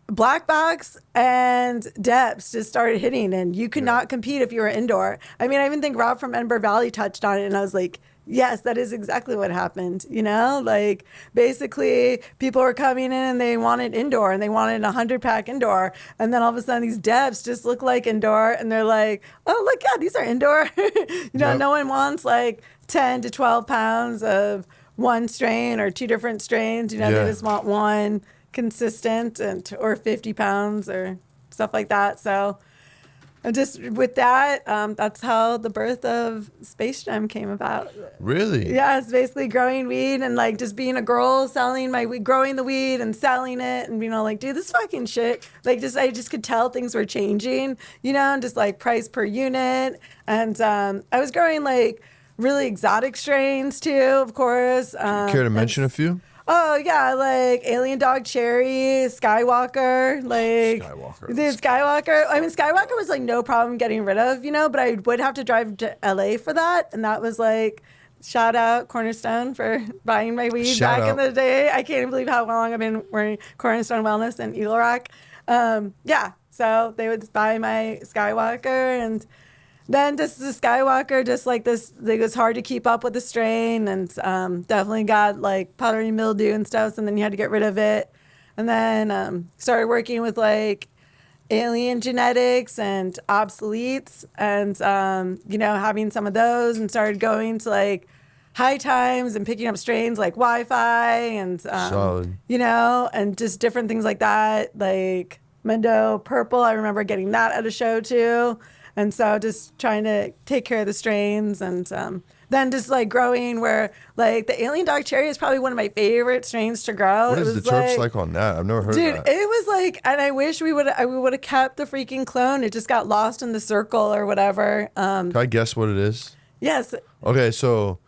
black box and depths just started hitting, and you could not compete if you were indoor. I mean, I even think Rob from Ember Valley touched on it, and I was like, yes, that is exactly what happened. You know, like basically people were coming in and they wanted indoor, and they wanted a 100-pack indoor, and then all of a sudden these depths just look like indoor, and they're like, oh look, yeah, these are indoor. No one wants like 10 to 12 pounds of one strain or 2 different strains. They just want one consistent or 50 pounds or stuff like that. So just with that, that's how the birth of Space Jam came about. Really? Yeah, it's basically growing weed and like just being a girl, selling my weed, growing the weed and selling it, and like, dude, this fucking shit. Like, I just could tell things were changing, and just like price per unit. And I was growing like really exotic strains too, of course. Care to mention a few? Oh yeah, like Alien Dog Cherry, Skywalker, like Skywalker. I mean, Skywalker was like no problem getting rid of, but I would have to drive to LA for that, and that was like, shout out Cornerstone for buying my weed back in the day. I can't even believe how long I've been wearing Cornerstone Wellness and Eagle Rock. Yeah, so they would buy my Skywalker, and then just the Skywalker, just like this, it was hard to keep up with the strain, and definitely got like powdery mildew and stuff, and then you had to get rid of it. And then started working with like alien genetics and obsoletes, and having some of those, and started going to like high times and picking up strains like Wi-Fi and and just different things like that, like Mendo Purple. I remember getting that at a show too. And so just trying to take care of the strains, and then just like growing where like the Alien Dog Cherry is probably one of my favorite strains to grow. What is the terps like on that? I've never heard of that. Dude, it was like, and I wish we would have kept the freaking clone. It just got lost in the circle or whatever. Can I guess what it is? Yes. Okay, so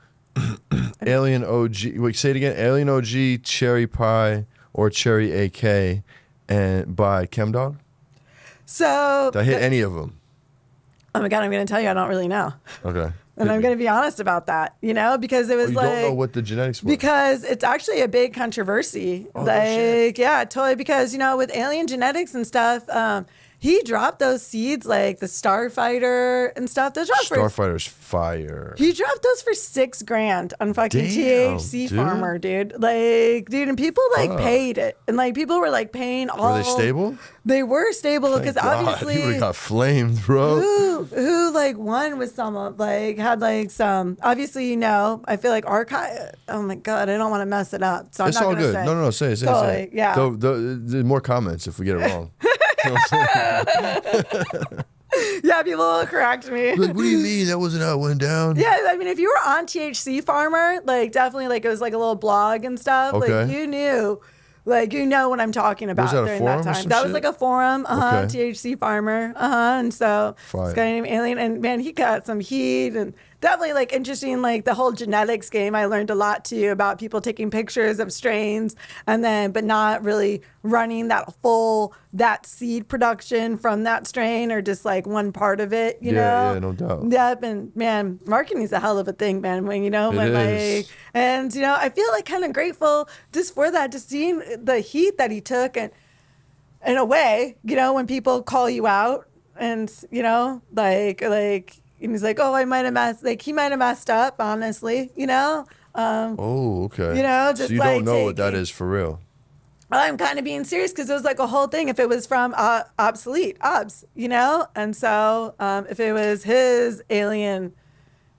Alien OG, wait, say it again. Alien OG, Cherry Pie, or Cherry AK, and by ChemDog? So. Did I hit any of them? Oh my God, I'm going to tell you, I don't really know. Okay. And I'm going to be honest about that, because it was you don't know what the genetics were? Because it's actually a big controversy. Oh, shit. Yeah, totally. Because, with alien genetics and stuff, he dropped those seeds like the Starfighter and stuff. Those Starfighter's fire. He dropped those for $6,000 on fucking THC Farmer, dude. Like, dude, and people paid it, and like people were like paying all. Were they stable? They were stable because obviously you would have got flamed, bro. Who like won with some like had like some obviously I feel like archive. Oh my God, I don't want to mess it up, so I'm it's not all gonna good. say. No, say it. Totally, say it. yeah. The more comments if we get it wrong. Yeah, people will correct me. Like, what do you mean that wasn't how it went down? Yeah, I mean, if you were on THC Farmer, like definitely, like it was like a little blog and stuff. Okay. Like you knew. Like, what I'm talking about during that time. That was like a forum, Okay. THC Farmer, and so this guy named Alien, and man, he got some heat, and definitely like interesting, like the whole genetics game. I learned a lot too about people taking pictures of strains, and then but not really running that seed production from that strain, or just like one part of it, you know? Yeah, no doubt. Yep, and man, marketing's a hell of a thing, man. When and I feel like kind of grateful just for that, just seeing the heat that he took, and in a way, when people call you out, and like and he's like, oh, he might have messed up, honestly, Oh, okay. Just so you like don't know what that is for real. I'm kind of being serious because it was like a whole thing. If it was from obs, and so if it was his alien,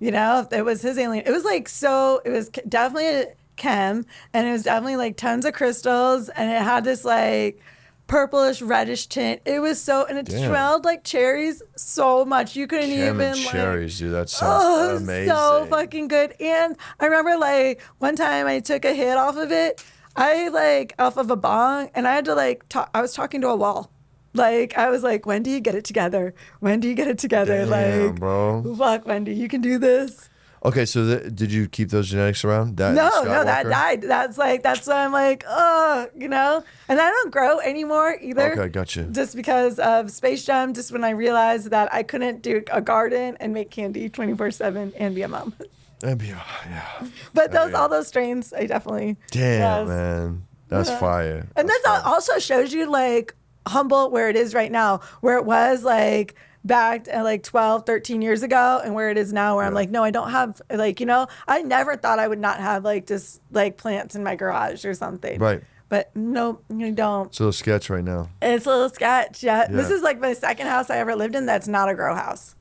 if it was his alien, it was like, so it was definitely a chem, and it was definitely like tons of crystals, and it had this like purplish reddish tint. It was and it smelled like cherries so much you couldn't even cherries, dude. That sounds amazing. So fucking good. And I remember like one time I took a hit off of it. I like off of a bong, and I had to like talk. I was talking to a wall. Like I was like, Wendy, get it together. Wendy, get it together. Damn, like, bro. fuck, Wendy, you can do this. Okay, so did you keep those genetics around? That No, that Skywalker? died. That's why I'm like, oh, you know. And I don't grow anymore either. Okay, gotcha. Just because of Space Jam. Just when I realized that I couldn't do a garden and make candy 24/7 and be a mom. Yeah. But all those strains, I definitely. Damn, man. That's fire. And That's that fire. also shows you like Humboldt where it is right now, where it was like back like 12, 13 years ago, and where it is now, where I'm like, no, I don't have like, you know, I never thought I would not have like just like plants in my garage or something. Right. But no, you don't. It's a little sketch right now. It's a little sketch. Yeah. Yeah. This is like my second house I ever lived in that's not a grow house.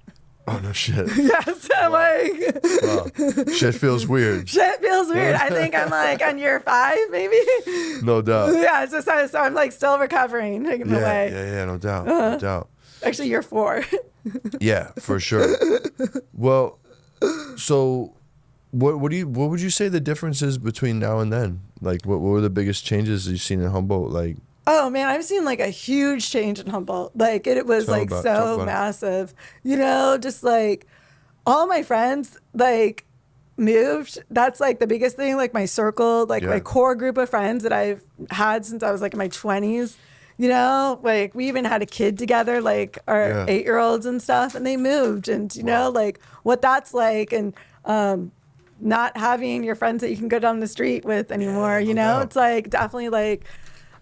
Oh, no shit. Yes. I'm like, Wow. Shit feels weird. shit feels weird. I think I'm like on year 5, maybe. No doubt. Yeah. So I'm like still recovering in a way. Yeah, no doubt. No doubt. Actually, year 4. Yeah, for sure. Well, so what would you say the difference is between now and then? Like, what were the biggest changes you've seen in Humboldt? Like, Oh man, I've seen like a huge change in Humboldt. Like it was Talk like about so it. massive. You know, just like all my friends like moved. That's like the biggest thing. Like my circle, like Yeah. my core group of friends that I've had since I was like in my 20s. You know, like we even had a kid together, like our 8-year-olds and stuff, and they moved. And you know, like what that's like, and not having your friends that you can go down the street with anymore. You know, it's like definitely like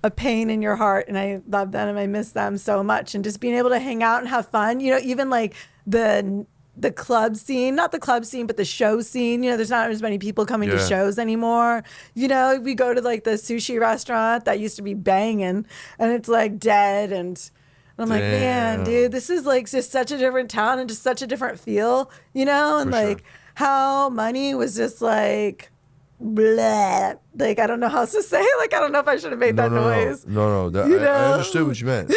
a pain in your heart, and I love them and I miss them so much. And just being able to hang out and have fun, you know, even like the club scene, not the club scene, but the show scene, you know, there's not as many people coming to shows anymore. You know, we go to like the sushi restaurant that used to be banging, and it's like dead. And I'm like, man, dude, this is like just such a different town and just such a different feel, you know, and For like how money was just like blah. Like I don't know how else to say. Like I don't know if I should have made that noise. No. You I know? understood what you meant.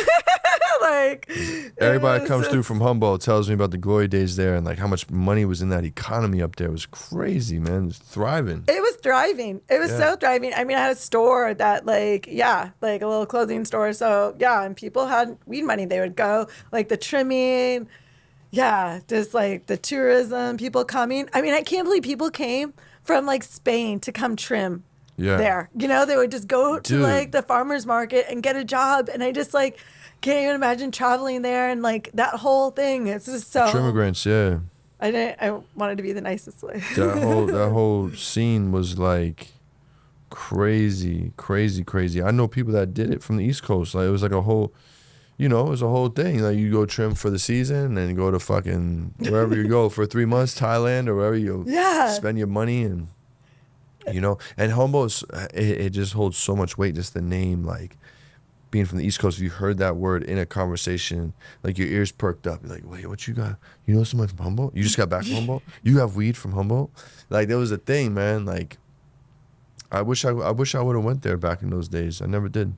Like Everybody it comes was through just- from Humboldt tells me about the glory days there, and like how much money was in that economy up there. It was crazy, man. It's thriving. It was thriving. It was so thriving. I mean, I had a store that like a little clothing store. So and people had weed money. They would go like the trimming. Yeah, just like the tourism, people coming. I mean, I can't believe people came from like Spain to come trim there. You know, they would just go to like the farmer's market and get a job. And I just like can't even imagine traveling there and like that whole thing. It's just so. Immigrants, yeah. I wanted to be the nicest way. That whole scene was like crazy. I know people that did it from the East Coast. Like it was like a whole. You know, it was a whole thing. Like you go trim for the season and go to fucking wherever you go for 3 months, Thailand or wherever you spend your money, and you know. And Humboldt, it just holds so much weight. Just the name, like being from the East Coast. If you heard that word in a conversation, like your ears perked up. You're like, wait, what you got? You know someone from Humboldt? You just got back from Humboldt? You have weed from Humboldt? Like there was a thing, man. Like I wish I would have went there back in those days. I never did.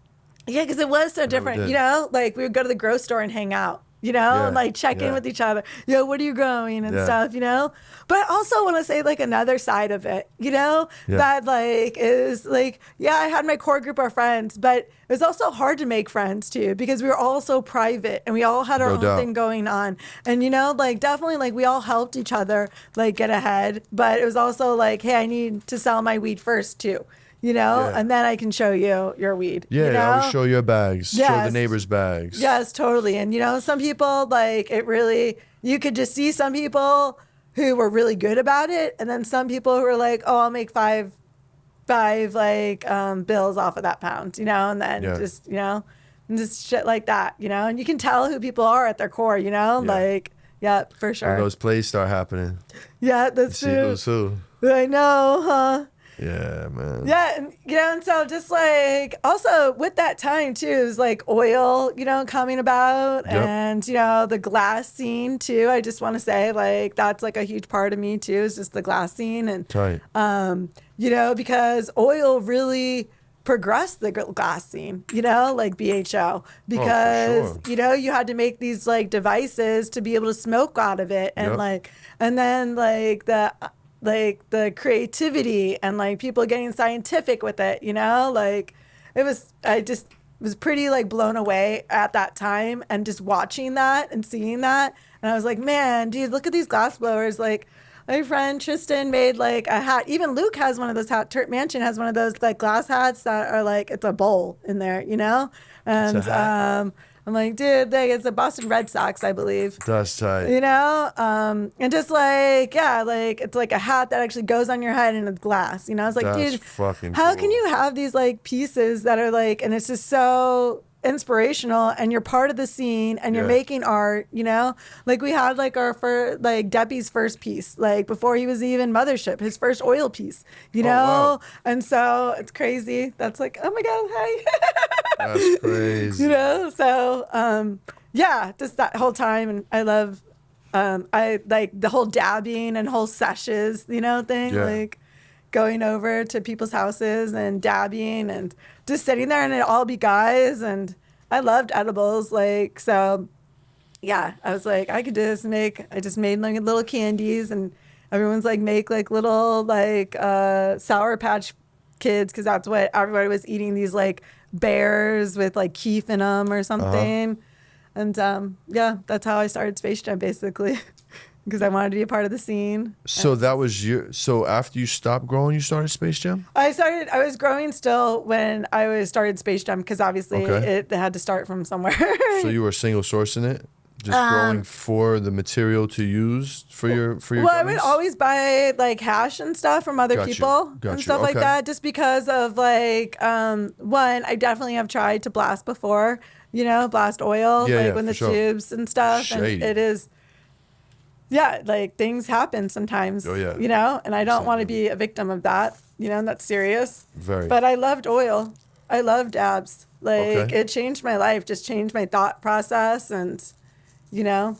Yeah, because it was so different, you know? Like, we would go to the grocery store and hang out, you know? And, like, check in with each other. Yo, what are you growing and stuff, you know? But I also want to say, like, another side of it, you know? That, like, is, like, I had my core group of friends, but it was also hard to make friends, too, because we were all so private, and we all had our own thing going on. And, you know, like, definitely, like, we all helped each other, like, get ahead. But it was also, like, hey, I need to sell my weed first, too. You know, and then I can show you your weed. Yeah, you know? I always show your bags, show the neighbors' bags. Yes, totally. And, you know, some people, like, it really, you could just see some people who were really good about it. And then some people who were like, oh, I'll make five like, bills off of that pound, you know, and then just, you know, and just shit like that, you know. And you can tell who people are at their core, you know, like, for sure. When those plays start happening. Yeah, that's true. See who's who. I know, huh? Yeah, man. Yeah, and, you know, and so just like also with that time too is like oil, you know, coming about and, you know, the glass scene too. I just want to say like that's like a huge part of me too is just the glass scene and, you know, because oil really progressed the glass scene, you know, like BHO, because, you know, you had to make these like devices to be able to smoke out of it and like, and then like like the creativity and like people getting scientific with it, you know, like I just was pretty like blown away at that time and just watching that and seeing that. And I was like, man, dude, look at these glass blowers. Like my friend Tristan made like a hat. Even Luke has one of those hats. Turk Mansion has one of those like glass hats that are like, it's a bowl in there, you know? And I'm like, dude, like, it's a Boston Red Sox, I believe. That's tight. You know? And just like, yeah, like it's like a hat that actually goes on your head and it's glass. You know, it's like, That's dude, fucking how cool. can you have these like pieces that are like, and it's just so inspirational and you're part of the scene and you're making art, you know? Like we had like our first, like Debbie's first piece, like before he was even Mothership, his first oil piece, you know? Wow. And so it's crazy. That's like, oh my God, hey. That's crazy. You know? So, yeah, just that whole time. And I love, I like the whole dabbing and whole sessions, you know, thing, like going over to people's houses and dabbing and just sitting there and it all be guys. And I loved edibles. Like, so yeah, I was like, I just made like little candies and everyone's like, make like little like Sour Patch Kids. Cause that's what everybody was eating, these like bears with like keef in them or something. And yeah, that's how I started Space Jam basically. Because I wanted to be a part of the scene. So that was so after you stopped growing, you started Space Jam? I was growing still when I started Space Jam because obviously it had to start from somewhere. So you were single sourcing it? Just growing for the material to use for your Well, I would always buy like hash and stuff from other people and stuff like that just because of like, one, I definitely have tried to blast before, you know, blast oil, like when the tubes and stuff. Shady. And it is... Yeah, like things happen sometimes, you know, and I don't want to be a victim of that, you know, and that's serious. Very. But I loved oil. I loved dabs. Like it changed my life, just changed my thought process. And, you know,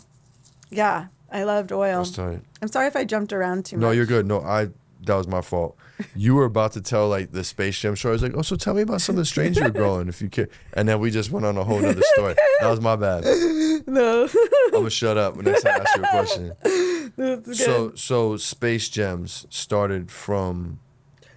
yeah, I loved oil. That's tight. I'm sorry if I jumped around too much. No, you're good. No, that was my fault. You were about to tell like the Space Jam story. I was like, oh, so tell me about some of the strains you were growing if you care. And then we just went on a whole nother story. That was my bad. No. I'm gonna shut up when next time I ask you a question. That's good. So Space Gems started from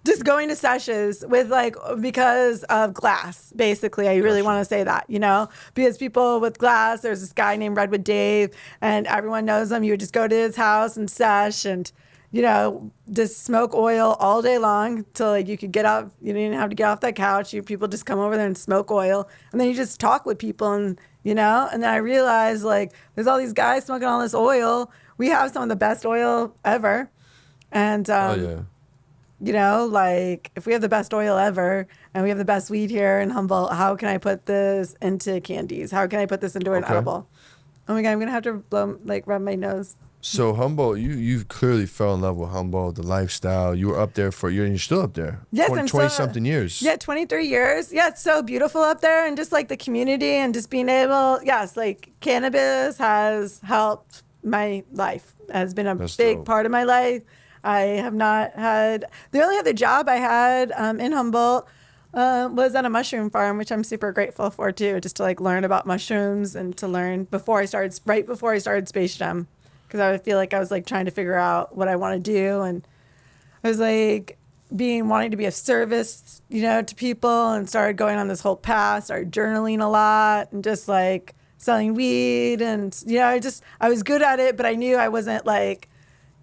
just going to sessions with like, because of glass, basically. I really want to say that, you know, because people with glass, there's this guy named Redwood Dave and everyone knows him. You would just go to his house and sesh and, you know, just smoke oil all day long till like you could get up. You didn't have to get off that couch. People just come over there and smoke oil. And then you just talk with people and, you know, and then I realized like there's all these guys smoking all this oil. We have some of the best oil ever. And, you know, like if we have the best oil ever and we have the best weed here in Humboldt, how can I put this into candies? How can I put this into an edible? Oh my God, I'm going to have to rub my nose. So Humboldt, you clearly fell in love with Humboldt, the lifestyle. You were up there for a year and you're still up there. Yes, 20-something years. Yeah, 23 years. Yeah, it's so beautiful up there and just like the community and just being able, like cannabis has helped my life, has been a big part of my life. I have not had, the only other job I had in Humboldt was at a mushroom farm, which I'm super grateful for too, just to like learn about mushrooms and to learn right before I started Space Jam. Because I feel like I was like trying to figure out what I want to do. And I was like wanting to be of service, you know, to people and started going on this whole path, started journaling a lot and just like selling weed. And, you know, I was good at it, but I knew I wasn't like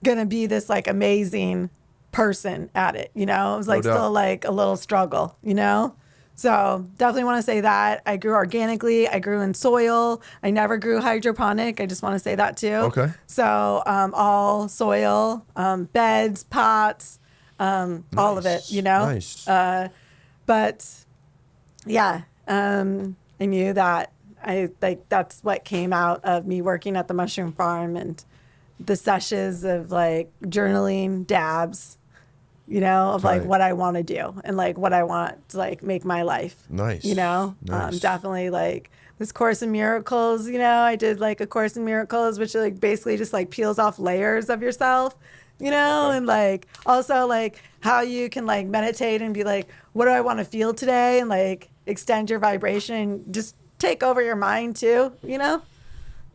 going to be this like amazing person at it, you know? It was like still like a little struggle, you know? So definitely want to say that. I grew organically. I grew in soil. I never grew hydroponic. I just want to say that too. Okay. So all soil, beds, pots, all of it, you know? Nice. But yeah, I knew that that's what came out of me working at the mushroom farm and the sessions of like journaling, dabs, you know, of like what I want to do and like what I want to like make my life. Nice. You know, definitely like this Course in Miracles, you know, I did like a Course in Miracles, which like basically just like peels off layers of yourself, you know, and like also like how you can like meditate and be like, what do I want to feel today? And like extend your vibration and just take over your mind too, you know,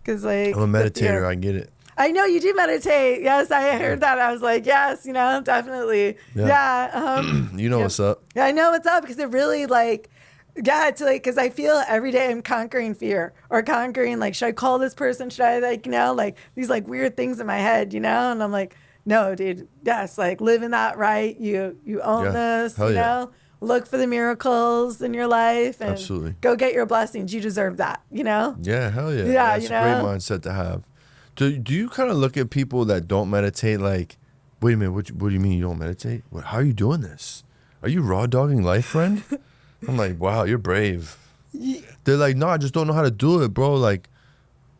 because like I'm a meditator. I get it. I know you do meditate. Yes, I heard that. I was like, yes, definitely. Yeah. You know what's up. Yeah, I know what's up because it really it's like, because I feel every day I'm conquering fear or conquering, like, should I call this person? Should I, like these like weird things in my head, and I'm like, no, dude, yes, like living that right. You own this, Hell yeah. Look for the miracles in your life and Absolutely. Go get your blessings. You deserve that, Yeah, hell yeah. Yeah, That's a great mindset to have. Do you kind of look at people that don't meditate like, wait a minute, what do you mean you don't meditate? How are you doing this? Are you raw dogging life, friend? I'm like, wow, you're brave. Yeah. They're like, no, I just don't know how to do it, bro. Like,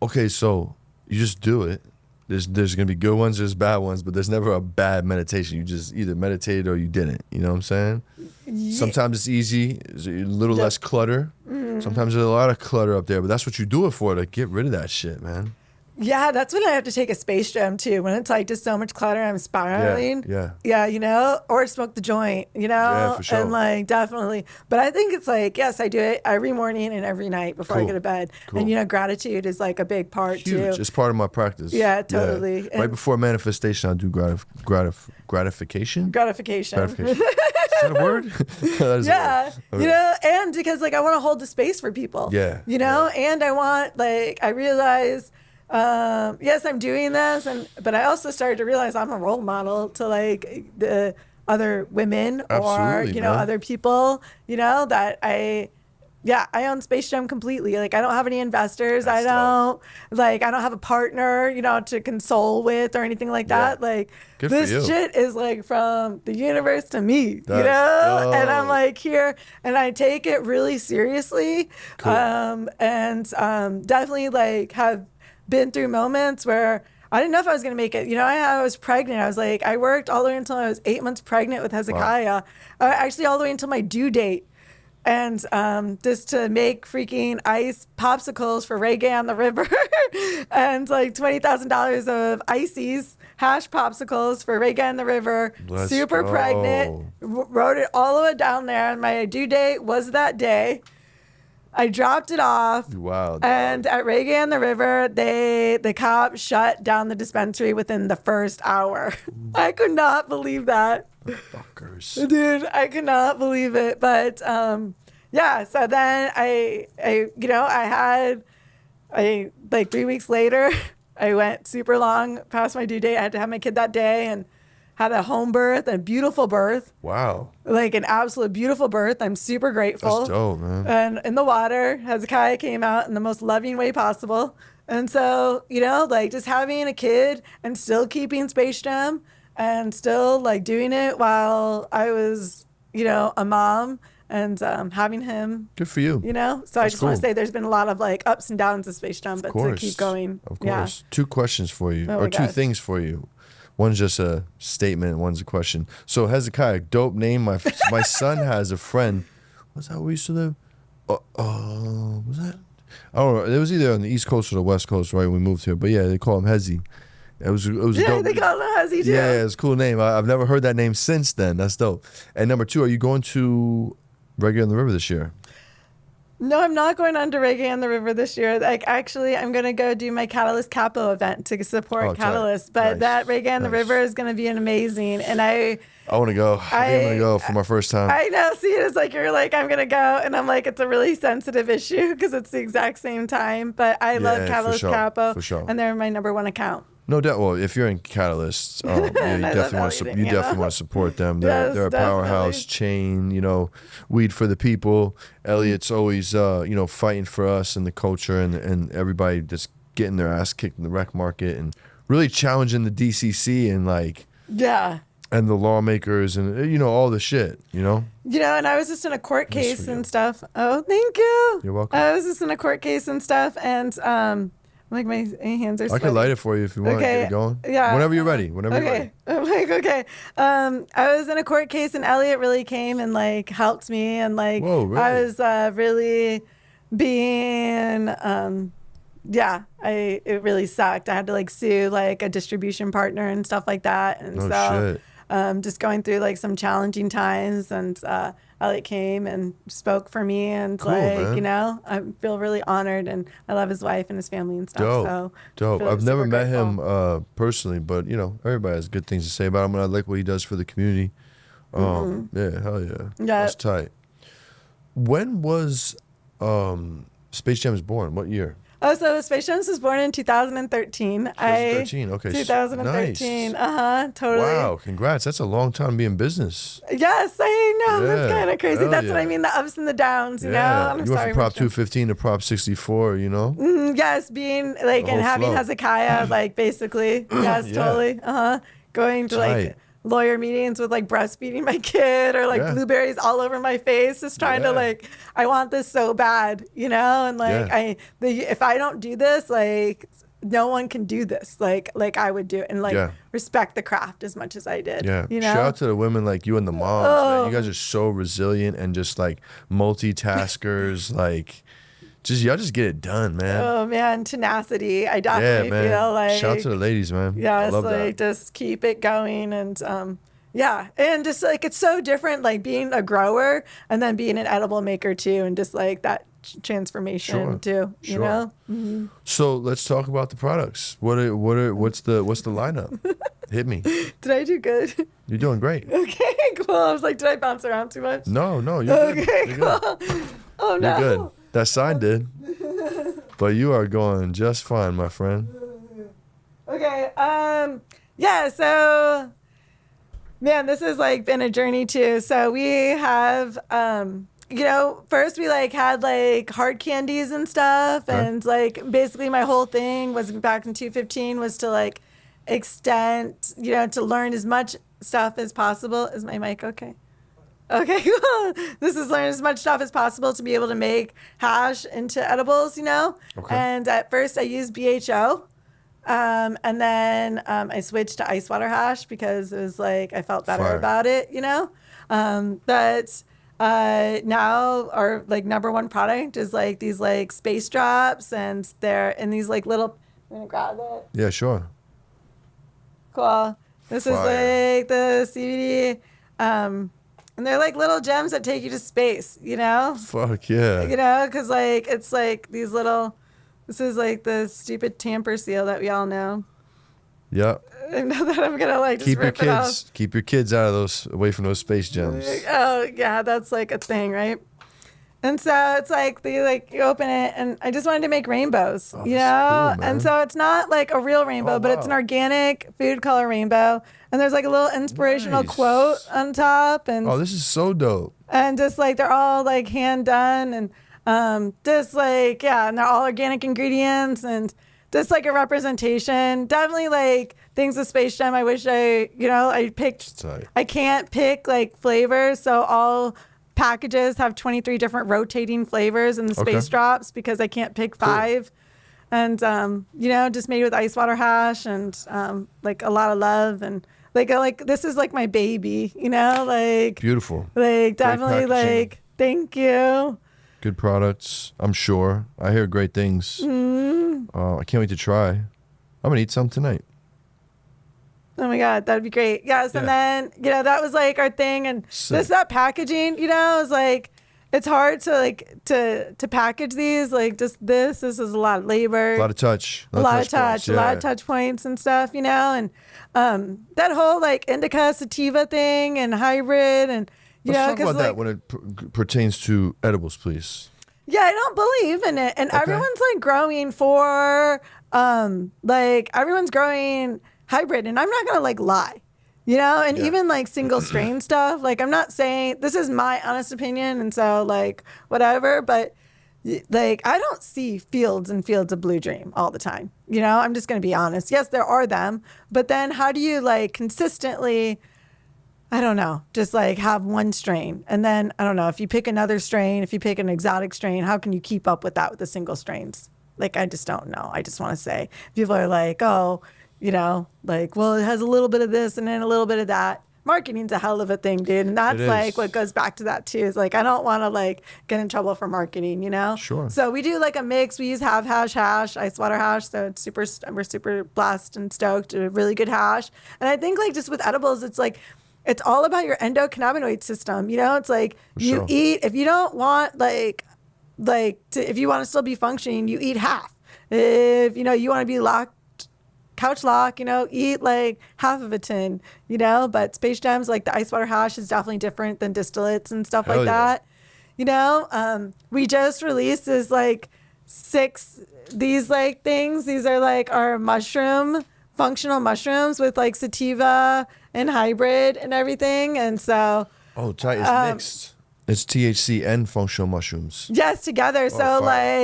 okay, so you just do it. There's gonna be good ones, there's bad ones, but there's never a bad meditation. You just either meditated or you didn't. You know what I'm saying? Yeah. Sometimes it's easy, it's a little less clutter. Mm-hmm. Sometimes there's a lot of clutter up there, but that's what you do it for, to get rid of that shit, man. Yeah, that's when I have to take a Space Jam too. When it's like just so much clutter, I'm spiraling. Yeah, or smoke the joint, Yeah, for sure. and like definitely. But I think it's like, yes, I do it every morning and every night before I go to bed. Cool. And gratitude is like a big part too. Huge. It's part of my practice. Yeah, totally. Yeah. Right before manifestation, I'll do gratification. Gratification. Is that a word? That is yeah, a word. and because like I want to hold the space for people. Yeah. And I want, like, I realize. Yes, I'm doing this, but I also started to realize I'm a role model to like the other women or other people, that I own Space Jam completely. Like, I don't have any investors. I don't have a partner, to console with or anything like that. Like, good this shit is like from the universe to me, Dope. And I'm like here and I take it really seriously. Cool. Definitely like have been through moments where I didn't know if I was going to make it. I was pregnant. I was like, I worked all the way until I was 8 months pregnant with Hezekiah. Wow. Actually, all the way until my due date. And just to make freaking ice popsicles for reggae on the river and like $20,000 of ices, hash popsicles for reggae on the river. Let's super go. Pregnant. Wrote it all the way down there. And my due date was that day. I dropped it off. Wow. And at Reggae on the River, the cops shut down the dispensary within the first hour. I could not believe that. Fuckers. Dude, I could not believe it. But so then I like 3 weeks later, I went super long past my due date. I had to have my kid that day and had a home birth, a beautiful birth. Wow. Like an absolute beautiful birth. I'm super grateful. That's dope, man. And in the water, Hezekiah came out in the most loving way possible. And so, like just having a kid and still keeping Space Jam and still like doing it while I was, a mom and having him. Good for you. So that's I just want to say there's been a lot of like ups and downs of Space Jam, but to keep going. Of course. Yeah. 2 questions for you, or 2 things for you. One's just a statement, one's a question. So Hezekiah, dope name. My son has a friend. What's that where we used to live? Was that? I don't know. It was either on the East Coast or the West Coast, right? When we moved here. But yeah, they call him Hezzy. It was dope. They call him Hezzy too. Yeah, it's a cool name. I've never heard that name since then. That's dope. And number 2, are you going to Reggae on the River this year? No, I'm not going on to Reggae on the River this year. Like, actually, I'm going to go do my Catalyst Capo event to support Catalyst. But that Reggae on the River is going to be an amazing. And I want to go. I'm going to go for my first time. I know. See, it's like you're like, I'm going to go. And I'm like, it's a really sensitive issue because it's the exact same time. But I love Catalyst Capo. For sure. And they're my number 1 account. No doubt. Well, if you're in Catalyst, you definitely want to support them. They're a powerhouse chain. Weed for the people. Elliot's always fighting for us and the culture and everybody just getting their ass kicked in the rec market and really challenging the DCC and and the lawmakers and all the shit. And I was just in a court case and stuff. Oh, thank you. You're welcome. I was just in a court case and stuff and like my hands are sweaty. I can light it for you if you want to get it going. Yeah. Whenever you're ready. You're ready. I'm like, okay. I was in a court case and Elliot really came and like helped me and like whoa, really? I was really being it really sucked. I had to like sue like a distribution partner and stuff like that. And shit. Just going through like some challenging times and Alec came and spoke for me, and Cool, like, man. you know, I feel really honored, and I love his wife and his family and stuff. Dope. So Dope. I feel I've never super met grateful. him personally, but you know, everybody has good things to say about him, and I like what he does for the community. Yeah, hell yeah. Yeah. That's tight. When was Space Jams born? What year? Oh, so Space Jams was born in 2013. 2013. Okay. 2013. Nice. Totally. Wow. Congrats. That's a long time to be in business. Yes, I know. Yeah, That's kind of crazy. hell That's what I yeah. mean. The ups and the downs, you know? I'm You went sorry. from Prop Mitchell. 215 to Prop 64, you know? Yes, being like, The and whole having flow. Hezekiah, like basically. Yes, Yeah. totally. Going to Tight. like lawyer meetings with like breastfeeding my kid or like Yeah. blueberries all over my face, just trying to Yeah. like, I want this so bad, you know? And like, Yeah. if I don't do this, like, no one can do this like I would do it, and like Yeah. respect the craft as much as I did. Yeah. You know? Shout out to the women like you and the moms, man. You guys are so resilient and just like multitaskers. Like, y'all just get it done, man. Oh man, tenacity. I Yeah, definitely man. feel like Shout out to the ladies, man. I yes, love like that. just keep it going, and yeah, and just like it's so different, like being a grower and then being an edible maker too, and just like that transformation Sure. too. You Sure. know? So let's talk about the products. What's the lineup? Hit me. Did I do good? You're doing great. Okay, cool. I was like, did I bounce around too much? No, you're good. Okay, You're good. cool. Oh You're no. good. That sign did. But you are going just fine, my friend. Okay. Yeah. So, man, this has like been a journey too. So we have, you know, first we like had like hard candies and stuff, Okay. and like basically my whole thing was back in 2015 was to like extend, you know, to learn as much stuff as possible. Is my mic okay? Okay, cool. This is learn as much stuff as possible to be able to make hash into edibles, you know? Okay. And at first I used BHO. And then I switched to ice water hash because it was like I felt better Fire. about it, you know? But now our like number one product is like these like space drops, and they're in these like little, I'm gonna grab it. Yeah, sure. Cool. This is Fire. like the CBD. And they're like little gems that take you to space, you know? Fuck yeah. You know, because like it's like these little, this is like the stupid tamper seal that we all know. Yeah. I know that I'm gonna like just Keep your kids out of away from those space gems. Oh yeah, that's like a thing, right? And so it's like you open it, and I just wanted to make rainbows, you know. that's cool, man. And so it's not like a real rainbow, Oh, but it's an wow. organic food color rainbow, and there's like a little inspirational Nice. quote on top, and Oh, this is so dope. just like they're all like hand done, and just like yeah, and they're all organic ingredients, and just like a representation. Definitely like things with Space Jam. I wish I picked. Tight. I can't pick like flavors, so all packages have 23 different rotating flavors in the space Okay. drops because I can't pick 5. And just made with ice water hash, and like a lot of love, and like this is like my baby, you know, like Beautiful. like definitely packaging. like thank you. Good products, I'm sure. I hear great things. Mm-hmm. I can't wait to try. I'm gonna eat some tonight. Oh my God, that'd be great. Yes. Yeah. And then, that was like our thing. And Sick. that packaging, is like, it's hard to like, to package these, like just this is a lot of labor, A lot of touch. a lot of points, touch, a lot of yeah. touch points and stuff, and that whole like indica sativa thing and hybrid, and, Let's talk because about that when it pertains to edibles, please. yeah, I don't believe in it. And Okay. everyone's like growing for, everyone's growing hybrid. And I'm not going to like lie, and Yeah. even like single strain stuff. Like, I'm not saying this is my honest opinion. And so like, whatever, but like, I don't see fields and fields of Blue Dream all the time. I'm just going to be honest. Yes, there are them, but then how do you like consistently, I don't know, just like have one strain. And then I don't know, if you pick another strain, if you pick an exotic strain, how can you keep up with that with the single strains? Like, I just don't know. I just want to say, people are like, oh, like, well, it has a little bit of this and then a little bit of that. Marketing's a hell of a thing, dude. And that's It like is. what goes back to that too, is like, I don't want to like get in trouble for marketing, Sure. So we do like a mix. We use half hash, ice water hash. So it's we're super blessed and stoked. A really good hash. And I think like just with edibles, it's like, it's all about your endocannabinoid system. You know, it's like you eat, if you don't want if you want to still be functioning, you eat half. If, you want to be couch lock, eat like half of a tin, but Space Jam's like the ice water hash is definitely different than distillates and stuff like that. We just released this like 6, these like things. These are like our functional mushrooms with like sativa and hybrid and everything. And so. Oh, tight. It's mixed. It's THC and functional mushrooms. Yes, together. So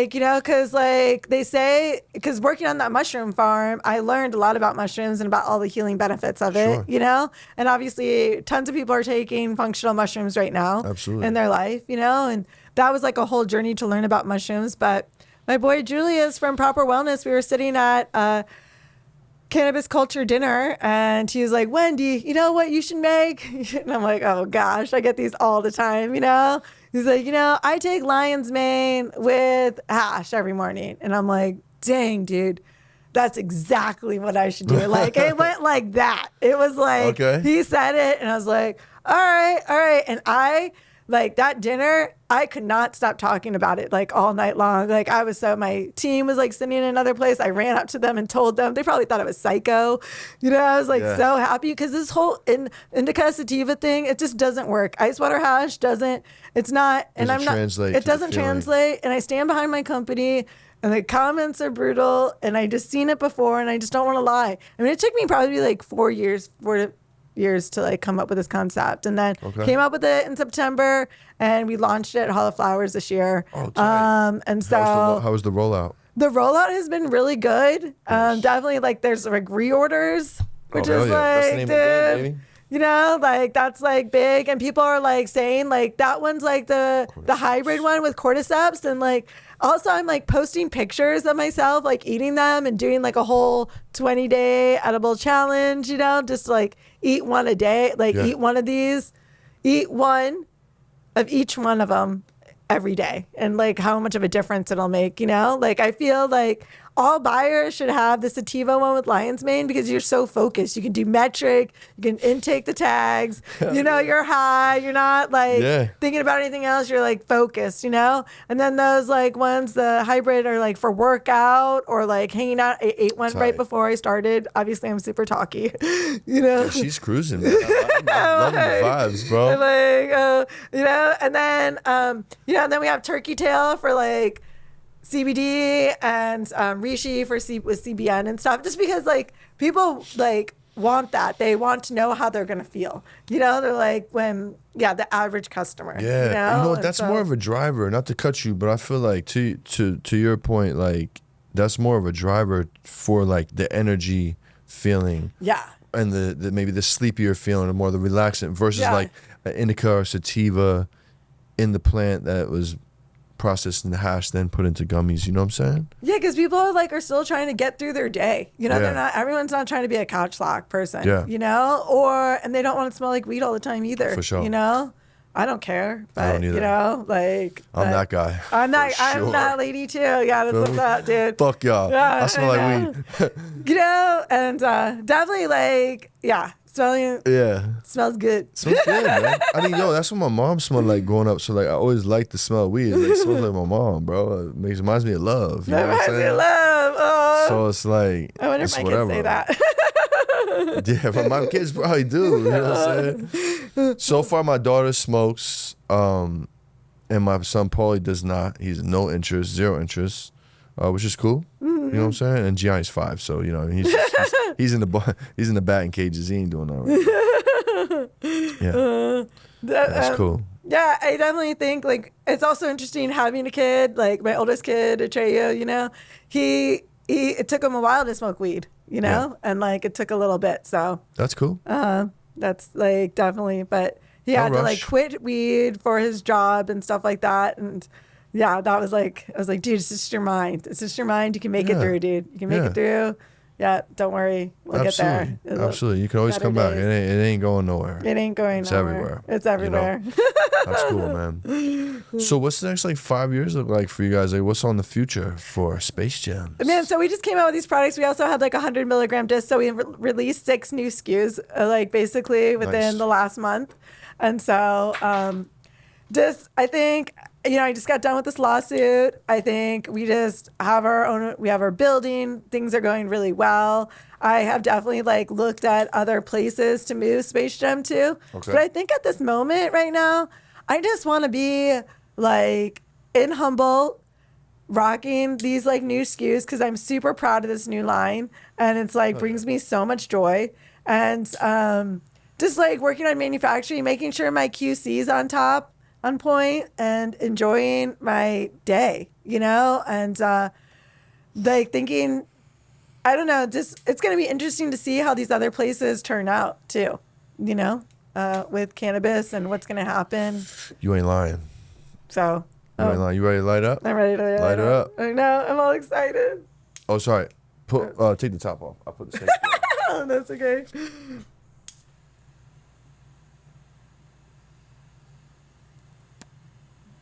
because like they say, because working on that mushroom farm, I learned a lot about mushrooms and about all the healing benefits of it, and obviously tons of people are taking functional mushrooms right now. Absolutely. In their life, and that was like a whole journey to learn about mushrooms. But my boy Julius from Proper Wellness, we were sitting at cannabis culture dinner, and he was like, Wendy, you know what you should make? And I'm like, oh gosh, I get these all the time. He's like, I take lion's mane with hash every morning. And I'm like, dang, dude, that's exactly what I should do. Like, it went like that. It was like, He said it, and I was like, all right. And like that dinner, I could not stop talking about it like all night long. Like my team was like sitting in another place. I ran up to them and told them. They probably thought I was psycho. I was like so happy because this whole indica sativa thing, it just doesn't work. Ice water hash doesn't. It's not. And I'm not. It doesn't translate. And I stand behind my company. And the comments are brutal. And I just seen it before. And I just don't want to lie. I mean, it took me probably like 4 years to like come up with this concept, and then came up with it in September, and we launched it at Hall of Flowers this year. And so how was the rollout? The rollout has been really good. Definitely like there's like reorders, which is like, dude, like that's like big, and people are like saying like that one's like the hybrid one with cordyceps, and like also I'm like posting pictures of myself like eating them and doing like a whole 20-day edible challenge, just like eat one a day, like eat one of these, eat one of each one of them every day, and like how much of a difference it'll make, like I feel like all buyers should have the sativa one with lion's mane because you're so focused. You can do metric, you can intake the tags, you're high, you're not like thinking about anything else, you're like focused, and then those like ones, the hybrid are like for workout or like hanging out. I ate one right before I started. Obviously I'm super talky, Yeah, she's cruising, man. I'm loving the vibes, bro. I'm like, and then and then we have turkey tail for like CBD and reishi with CBN and stuff, just because like people like want that. They want to know how they're gonna feel. They're like the average customer. Yeah, that's more of a driver. Not to cut you, but I feel like to your point, like that's more of a driver for like the energy feeling. Yeah. And the maybe the sleepier feeling, or more the relaxant versus like an indica or sativa in the plant that was processed in the hash, then put into gummies. You know what I'm saying? Yeah, because people are still trying to get through their day. Everyone's not trying to be a couch lock person. Yeah. And they don't want to smell like weed all the time either. For sure. I don't care. But, I don't either. I'm that guy. I'm that lady too. Yeah, that's what's up, dude. Fuck y'all. Yeah, I smell like weed. And definitely like, smells good. Smells good, man. I mean, that's what my mom smelled like growing up. So like, I always liked the smell of weed. It smells like my mom, bro. It reminds me of love. You know what I'm saying? Reminds me of love. Oh. So it's like, I wonder if my kids say that. Yeah, but my kids probably do. You know what I'm saying? So far, my daughter smokes, and my son Paulie does not. He's no interest, zero interest, which is cool. Mm-hmm. You know what I'm saying? And Gianni's 5, so he's in the batting cages. He ain't doing that right. Yeah, that's cool. Yeah, I definitely think like it's also interesting having a kid. Like my oldest kid, Atreyu, it took him a while to smoke weed, and like it took a little bit. So that's cool. That's like definitely, but he had to like quit weed for his job and stuff like that. And that was like, I was like, dude, it's just your mind. It's just your mind. You can make it through, dude. You can make it through. Yeah, don't worry. We'll get there. Absolutely. You can always come back. It ain't going nowhere. It ain't going it's nowhere. Everywhere. It's everywhere. You know? That's cool, man. So what's the next 5 years look like for you guys? Like, what's on the future for Space Jam? Man, so we just came out with these products. We also had 100 milligram discs. So we released 6 new SKUs, basically within the last month. And so I think, I just got done with this lawsuit. I think we just have we have our building. Things are going really well. I have definitely looked at other places to move Space Jam to. Okay. But I think at this moment right now, I just want to be in Humboldt, rocking these new SKUs because I'm super proud of this new line. And it's brings me so much joy. And just working on manufacturing, making sure my QC is on point, and enjoying my day, and thinking, I don't know, just it's going to be interesting to see how these other places turn out too, with cannabis and what's going to happen. You ain't lying. So. You ain't lying. You ready to light up? I'm ready to light her up. I know. I'm all excited. Oh, sorry. Take the top off. I'll put the steak. Oh, that's okay.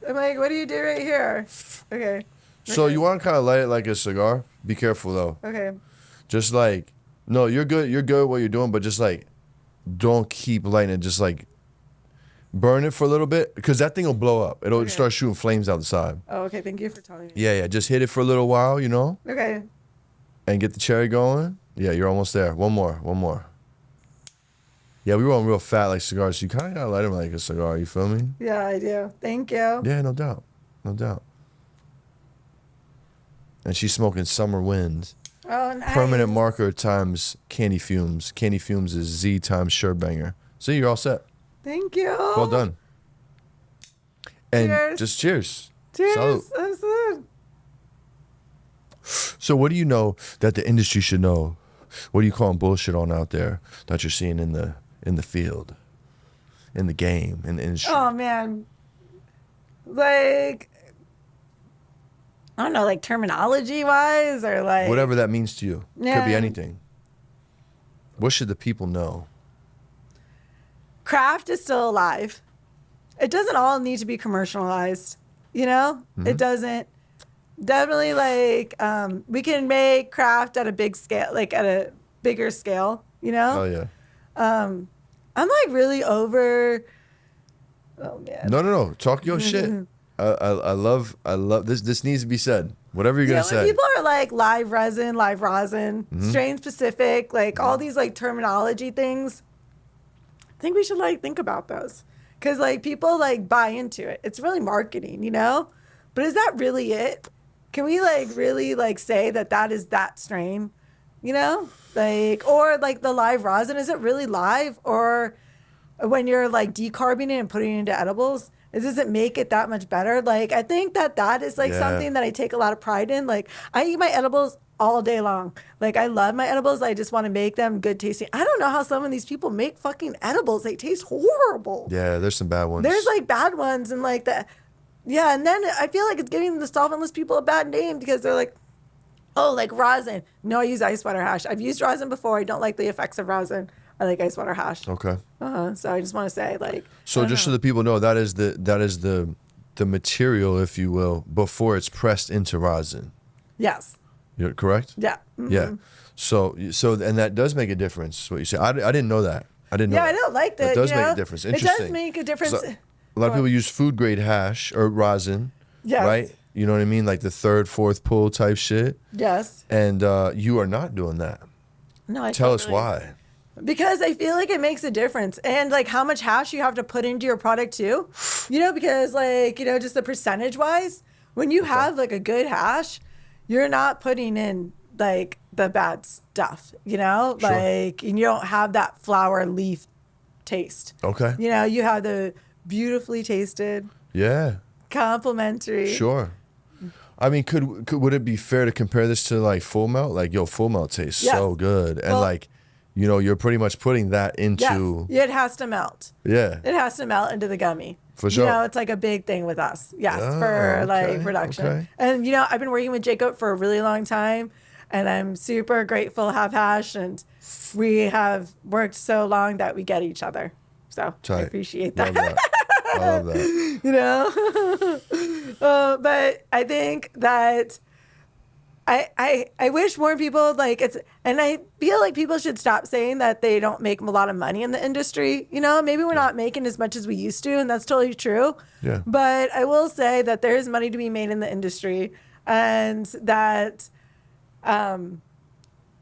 I'm what do you do right here? Okay. So you want to kind of light it like a cigar? Be careful though. Okay. Just no, you're good. You're good at what you're doing, but just don't keep lighting it. Just burn it for a little bit because that thing will blow up. It'll start shooting flames out the side. Oh, okay. Thank you for telling me. Yeah. Just hit it for a little while, Okay. And get the cherry going. Yeah, you're almost there. One more. Yeah, we rolling real fat like cigars. So you kind of gotta light them like a cigar. You feel me? Yeah, I do. Thank you. Yeah, no doubt. And she's smoking Summer Winds. Oh, nice. Permanent marker times candy fumes. Candy fumes is Z times Sherbanger. See, you're all set. Thank you. Well done. And cheers. Just cheers. Cheers. Salud. Salud. So what do you know that the industry should know? What are you calling bullshit on out there that you're seeing in the field, in the game, in the industry? Oh man, I don't know, terminology wise or whatever that means to you. Yeah. Could be anything. What should the people know? Craft is still alive. It doesn't all need to be commercialized, Mm-hmm. It doesn't. Definitely we can make craft at a big scale, at a bigger scale, Oh yeah. I'm really over. Oh man. No. Talk your shit. I love this. This needs to be said. Whatever you're gonna say. When people are live rosin, strain specific, all these terminology things. I think we should think about those because people buy into it. It's really marketing, But is that really it? Can we really say that is that strain, or the live rosin? Is it really live? Or when you're decarbing it and putting it into edibles, does it make it that much better? I think that is something that I take a lot of pride in. I eat my edibles all day long. I love my edibles. I just want to make them good tasting. I don't know how some of these people make fucking edibles. They taste horrible. Yeah, there's some bad ones. There's bad ones and that. Yeah, and then I feel it's giving the solventless people a bad name because they're rosin. No, I use ice water hash. I've used rosin before. I don't like the effects of rosin. I like ice water hash. Okay. So I just want to say So just so the people know, that is the material, if you will, before it's pressed into rosin. Yes. You're correct? Yeah. Mm-hmm. Yeah. So and that does make a difference. What you say? I didn't know that. I didn't know. Yeah, that. I don't like that. It does make a difference. Interesting. It does make a difference. So, a lot of people use food grade hash or rosin. Yes. Right? You know what I mean? Like the third, fourth pull type shit. Yes. And you are not doing that. No, Tell us why. Because I feel it makes a difference. And how much hash you have to put into your product too. Because just the percentage wise, when you have a good hash, you're not putting in the bad stuff, Sure. and you don't have that flower leaf taste. Okay. You have the beautifully tasted, Yeah. complimentary. Sure. I mean, would it be fair to compare this to Full Melt? Full Melt tastes so good, and you're pretty much putting that into. Yes, it has to melt. Yeah. It has to melt into the gummy. For sure. It's a big thing with us. Yes, for production. Okay. And I've been working with Jacob for a really long time, And I'm super grateful, have hash, and we have worked so long that we get each other. So Tight. I appreciate that. Love that. I love that. You know? But I think that I wish more people and I feel like people should stop saying that they don't make a lot of money in the industry. You know, maybe we're not making as much as we used to, and that's totally true. Yeah. But I will say that there is money to be made in the industry, and that,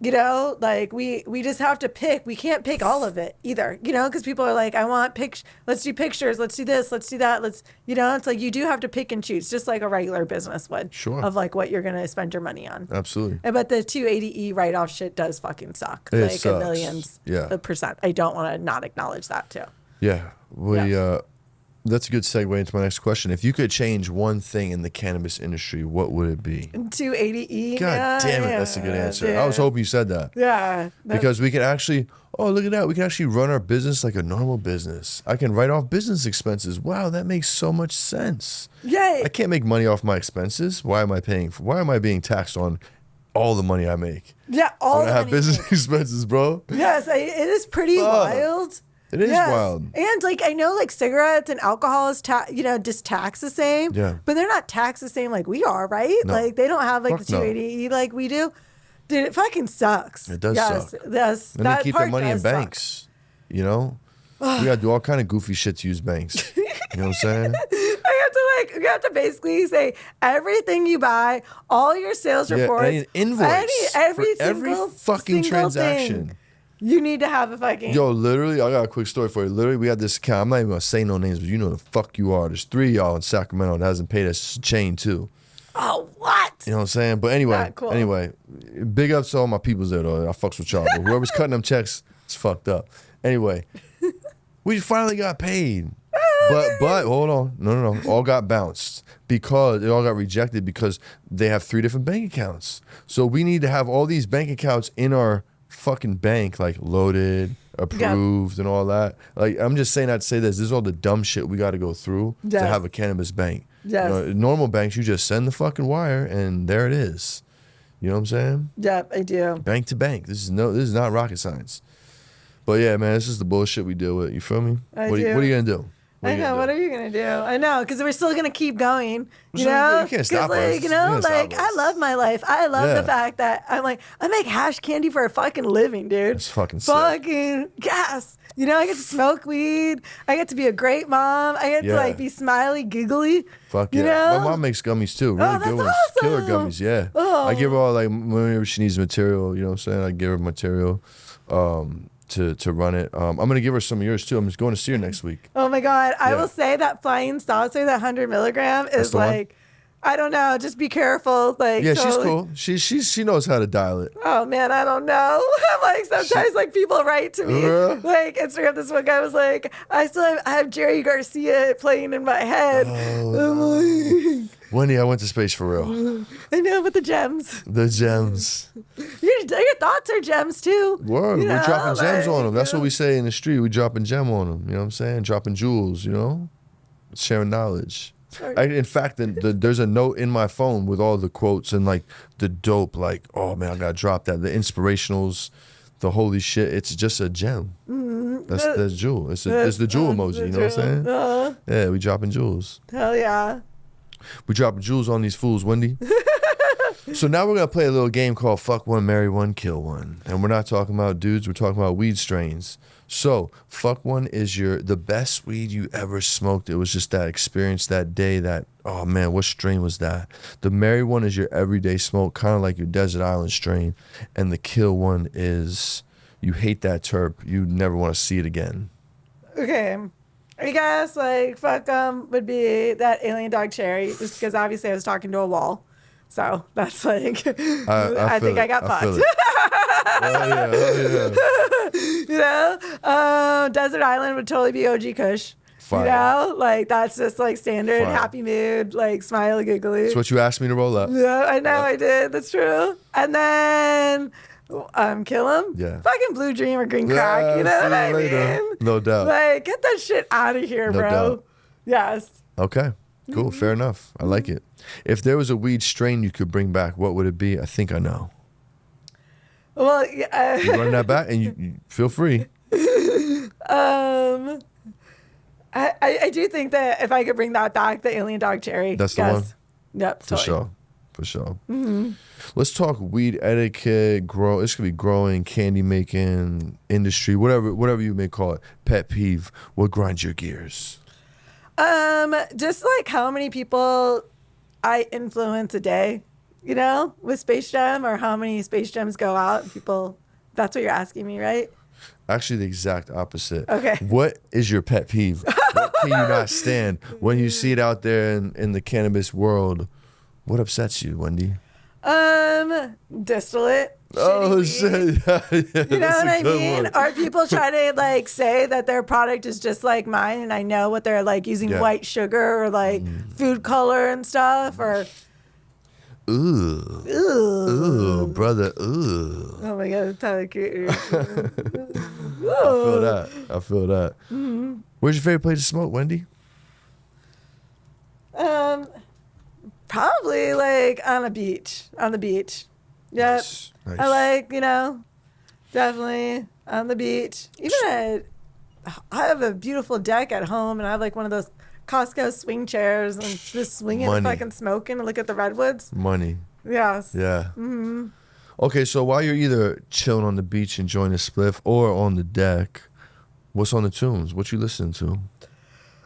you know, like we just have to pick. We can't pick all of it either, you know, because people are like, I want let's do pictures, let's do this, let's do that, you know, it's like you do have to pick and choose, just like a regular business would. Sure. Of like what you're going to spend your money on. Absolutely. But the 280E write-off shit does fucking suck. It like sucks. a millions %. I don't want to not acknowledge that too. Yeah. That's a good segue into my next question. If you could change one thing in the cannabis industry, what would it be? 280E. God damn it, that's a good answer. Yeah. I was hoping you said that. Yeah. Because we can actually, look at that. We can actually run our business like a normal business. I can write off business expenses. Wow, that makes so much sense. Yeah. I can't make money off my expenses. Why am I being taxed on all the money I make? Yeah, all the I have money business you make. expenses, bro. Yes, it is pretty wild. It is wild. And like I know like cigarettes and alcohol is just taxed the same. Yeah. But they're not taxed the same like we are, right? No. Like they don't have like Fuck the 280E like we do. Dude, it fucking sucks. It does suck. Yes. And That they keep their part money in does suck. banks. You know? We gotta do all kind of goofy shit to use banks. You know what I'm saying? You have to basically say everything you buy, all your sales reports, and an invoice every for every fucking single transaction. thing. You need to have a fucking. Yo, literally, I got a quick story for you. Literally, we had this account. I'm not even gonna say no names, but you know the fuck you are. There's 3 of y'all in Sacramento that hasn't paid us chain too. Oh, what? You know what I'm saying? But anyway, big ups to all my peoples there though. I fucks with y'all. But whoever's cutting them checks, it's fucked up. Anyway, we finally got paid. But hold on. No. All got bounced because it all got rejected because they have 3 different bank accounts. So we need to have all these bank accounts in our fucking bank, like loaded, approved, and all that. Like I'm just saying that to say this is all the dumb shit we got to go through to have a cannabis bank. Yes. You know, normal banks, you just send the fucking wire and there it is. You know what I'm saying? Yep, I do. Bank to bank. This is not rocket science. But yeah, man, this is the bullshit we deal with. You feel me? What are you gonna do? I know. What are you gonna do? I know, because we're still gonna keep going. You So know, you can't stop like, us. you know, You can't like stop I us. love my life. I love the fact that I'm like I make hash candy for a fucking living, dude. It's fucking sick. Fucking yes. You know, I get to smoke weed. I get to be a great mom. I get to like be smiley, giggly. Fuck you yeah. know? My mom makes gummies too. Really that's good ones. awesome. Killer gummies, yeah. Oh. I give her all like whenever she needs material, you know what I'm saying? I give her material to run it. I'm gonna give her some of yours too. I'm just going to see her next week. Oh my God. I Yeah. will say that flying saucer, that 100 milligram is the one? like, I don't know. Just be careful. Like, Yeah, totally. she's cool. She knows how to dial it. Oh man, I don't know. I'm like sometimes like people write to me like Instagram. This one guy was like, I have Jerry Garcia playing in my head. I'm like, Wendy, I went to space for real. I know, with the gems. The gems. Your thoughts are gems too. Word, You we're know, dropping gems like, on them. That's what we say in the street. We dropping gem on them. You know what I'm saying? Dropping jewels. You know, sharing knowledge. In fact, there's a note in my phone with all the quotes and like the dope. Like, oh man, I gotta drop that. The inspirationals, the holy shit. It's just a gem. That's jewel. It's the jewel emoji. You know what I'm saying? Yeah, we dropping jewels. Hell yeah. We dropping jewels on these fools, Wendy. So now we're gonna play a little game called Fuck One, Marry One, Kill One. And we're not talking about dudes, we're talking about weed strains. So fuck one is the best weed you ever smoked. It was just that experience that day that, oh man, what strain was that? The marry one is your everyday smoke, kind of like your desert island strain. And the kill one is you hate that terp. You never want to see it again. Okay. I guess like fuck would be that alien dog cherry, just because obviously I was talking to a wall. So that's like, I think I got fucked. You know, Desert Island would totally be OG Kush. Fire. You know, like that's just like standard Fire. happy mood, like smiley, giggly. That's what you asked me to roll up. Yeah, I know I did. That's true. And then kill him. Yeah. Fucking blue dream or green crack. You know see what I later. mean? No doubt. Like get that shit out of here, No bro. doubt. Yes. Okay, cool, fair enough. I like it. If there was a weed strain you could bring back, what would it be? I think I know. Well, yeah. You run that back, and you feel free. I do think that if I could bring that back, the alien dog cherry. That's the one? Yep, totally. For sure. Let's talk weed etiquette, This could be growing, candy making, industry, whatever you may call it. Pet peeve. What grinds your gears? Just like how many people I influence a day, with Space Jam, or how many Space Jams go out. People, that's what you're asking me, right? Actually, the exact opposite. Okay. What is your pet peeve? What can you not stand when you see it out there in the cannabis world? What upsets you, Wendy? Distillate. Oh shit! You know what I mean? Or people try to say that their product is just like mine, and I know what they're using white sugar or food color and stuff, or. Ooh, brother. Ooh. Oh my God, it's Tyler Creator. I feel that. Mm-hmm. Where's your favorite place to smoke, Wendy? Probably on a beach. On the beach. Yep. Nice. I definitely on the beach. I have a beautiful deck at home, and I have one of those Costco swing chairs, and just swinging and fucking smoking and look at the redwoods. Money. Yes. Yeah. Mm-hmm. Okay, so while you're either chilling on the beach enjoying a spliff or on the deck, what's on the tunes? What you listening to?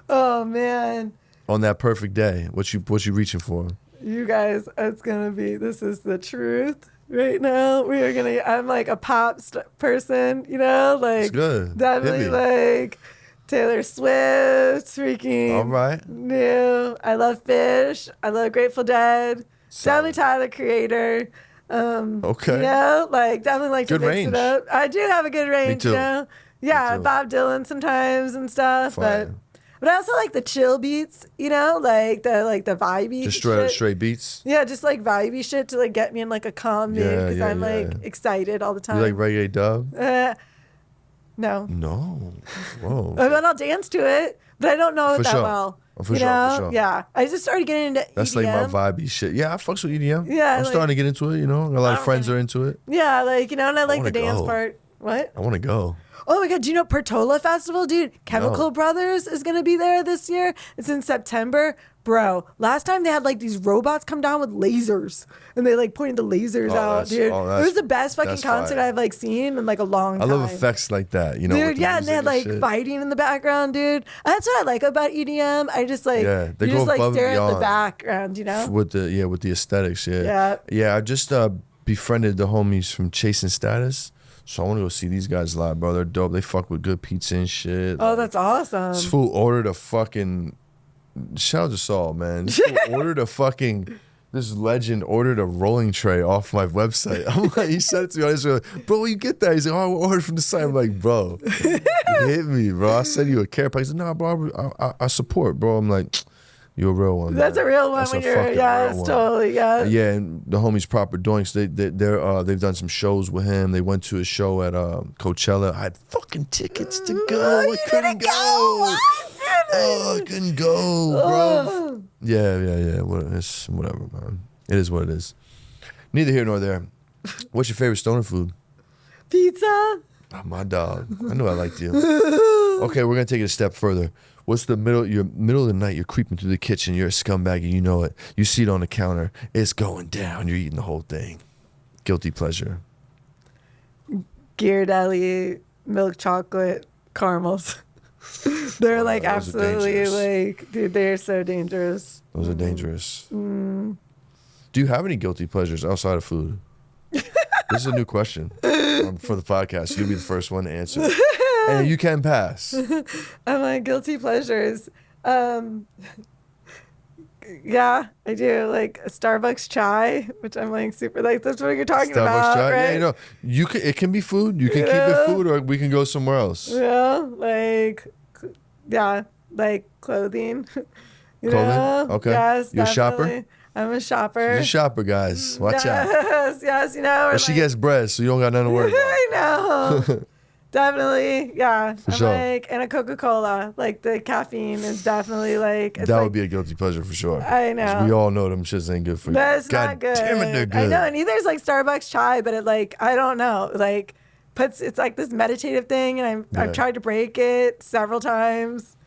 Oh man. On that perfect day, what you reaching for? You guys, this is the truth. Right now, I'm a pop person, It's good. Definitely Taylor Swift, freaking. All right. New. I love Phish. I love Grateful Dead. Definitely Tyler Creator. Okay. Definitely to good mix range. it up. I do have a good range, Me too. Yeah, Me too. Bob Dylan sometimes and stuff, Fire. but I also like the chill beats, the vibey Just shit. straight beats. Yeah, just vibey shit to get me in a calm mood, because I'm excited all the time. You like reggae dub? No. No. Whoa. But I'll dance to it, but I don't know it that well. Oh, for sure. Yeah. I just started getting into That's EDM. my vibey shit. Yeah, I fucks with EDM. Yeah, I'm starting to get into it, A lot of friends are into it. Yeah, and I like the dance go. part. What? I want to go. Oh my God, do you know Portola Festival? Dude, Chemical Brothers is going to be there this year. It's in September. Bro, last time they had these robots come down with lasers, and they pointed the lasers out, dude. It was the best fucking concert I've seen in a long time. I love effects like that, Dude, yeah, and they had fighting in the background, dude. That's what I like about EDM. I just they you go just above stare and at the beyond background, with the aesthetics, Yeah. Yeah, I just befriended the homies from Chasing Status. So I want to go see these guys live, bro. They're dope. They fuck with good pizza and shit. Oh, that's awesome. This fool ordered a fucking... Shout out to Saul, man. This fool ordered a fucking... This legend ordered a rolling tray off my website. I'm like, he said it to me on Instagram. Bro, you get that? He's like, oh, I ordered from the site. I'm like, bro, you hit me, bro. I sent you a care package. He's like, nah, bro, I support, bro. I'm like... You're a real one. That's man. a real one. That's when you're, it's totally, yeah. Yeah, and the homies Proper Doinks, they've done some shows with him. They went to a show at Coachella. I had fucking tickets to go. I couldn't go. Oh, I couldn't go, bro. Yeah. Whatever, man. It is what it is. Neither here nor there. What's your favorite stoner food? Pizza. Oh, my dog. I knew I liked you. Okay, we're gonna take it a step further. What's the middle of the night, you're creeping through the kitchen, you're a scumbag and you know it. You see it on the counter, it's going down, you're eating the whole thing. Guilty pleasure. Ghirardelli milk chocolate caramels. They're absolutely dude, they're so dangerous. Those are dangerous. Do you have any guilty pleasures outside of food? This is a new question for the podcast. You'll be the first one to answer. And you can pass. My guilty pleasures. Yeah, I do a Starbucks chai, which I'm super that's what you're talking Starbucks about, chai, right? Yeah, it can be food. You can keep it food, or we can go somewhere else. Yeah, clothing. Clothing? Okay. Yes, you're a shopper? definitely. I'm a shopper. She's a shopper, guys. Watch out. Yes, But she gets bread, so you don't got nothing to worry about. I know. Definitely, yeah. For I'm sure. like, and a Coca-Cola. Like the caffeine is definitely like. It's That like, would be a guilty pleasure for sure. I 'Cause know. we all know them shits ain't good for you. That's God not good. damn it, they're good. I know, and either is like Starbucks chai, but it like I don't know, like it's like this meditative thing, and I've tried to break it several times,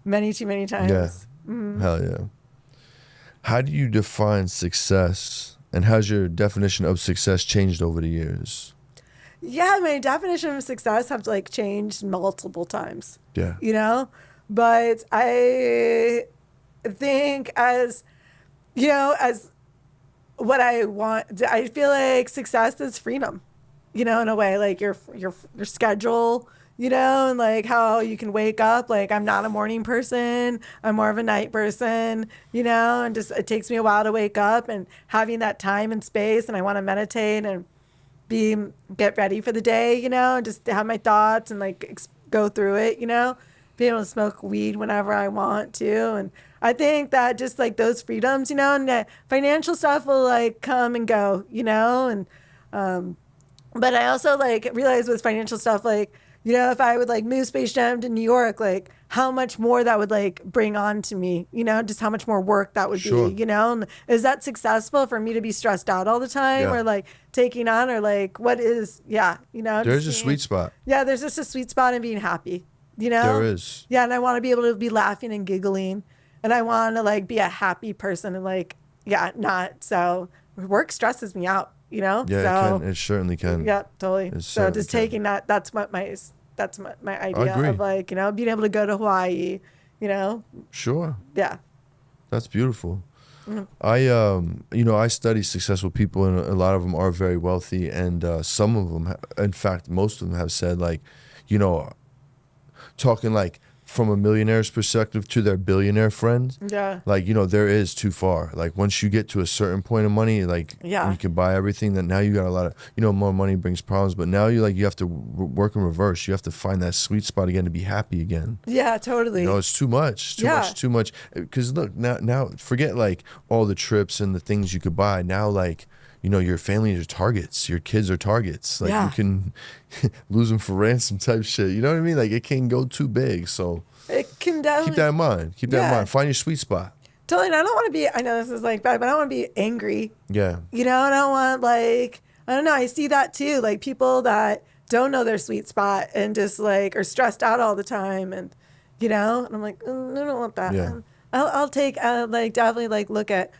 too many times. Yeah. Hell yeah. How do you define success, and how's your definition of success changed over the years? Yeah, my definition of success have like changed multiple times. Yeah. You know, but I think as you know, as what I want, I feel like success is freedom. You know, in a way, like your schedule. You know, and like how you can wake up. Like I'm not a morning person. I'm more of a night person, you know, and just it takes me a while to wake up, and having that time and space, and I want to meditate and get ready for the day, you know, and just have my thoughts and like go through it, you know, be able to smoke weed whenever I want to. And I think that just like those freedoms, you know, and that financial stuff will like come and go, you know, and but I also like realize with financial stuff, like, you know, if I would like move Space Jam to New York, like how much more that would like bring on to me, you know, just how much more work that would be, you know, and is that successful for me to be stressed out all the time or like taking on or like what is, you know, there's a sweet spot. Yeah, there's just a sweet spot in being happy, you know? There is. Yeah, and I want to be able to be laughing and giggling, and I want to like be a happy person and like, not so work stresses me out. You know, yeah, so, it can. It certainly can. Yeah, totally. So just taking that, that's my idea of like, you know, being able to go to Hawaii, you know. Sure. Yeah. That's beautiful. I study successful people, and a lot of them are very wealthy, and some of them, in fact, most of them have said like, you know, talking like from a millionaire's perspective to their billionaire friends. Yeah. Like, you know, there is too far. Like once you get to a certain point of money, like you can buy everything, that now you got a lot of, you know, more money brings problems, but now you have to work in reverse. You have to find that sweet spot again to be happy again. Yeah, totally. You know, it's too much, too much. Because look, now forget like all the trips and the things you could buy. Now, like, you know, your family are targets. Your kids are targets. Like you can lose them for ransom type shit. You know what I mean? Like it can go too big. So it can definitely keep that in mind. Keep that in mind. Find your sweet spot. Totally. And I don't want to be, I know this is like bad, but I don't want to be angry. Yeah. You know, I don't want like, I don't know. I see that too. Like people that don't know their sweet spot and just like are stressed out all the time. And, you know, and I'm like, I don't want that. Yeah. I'll take, like definitely like look at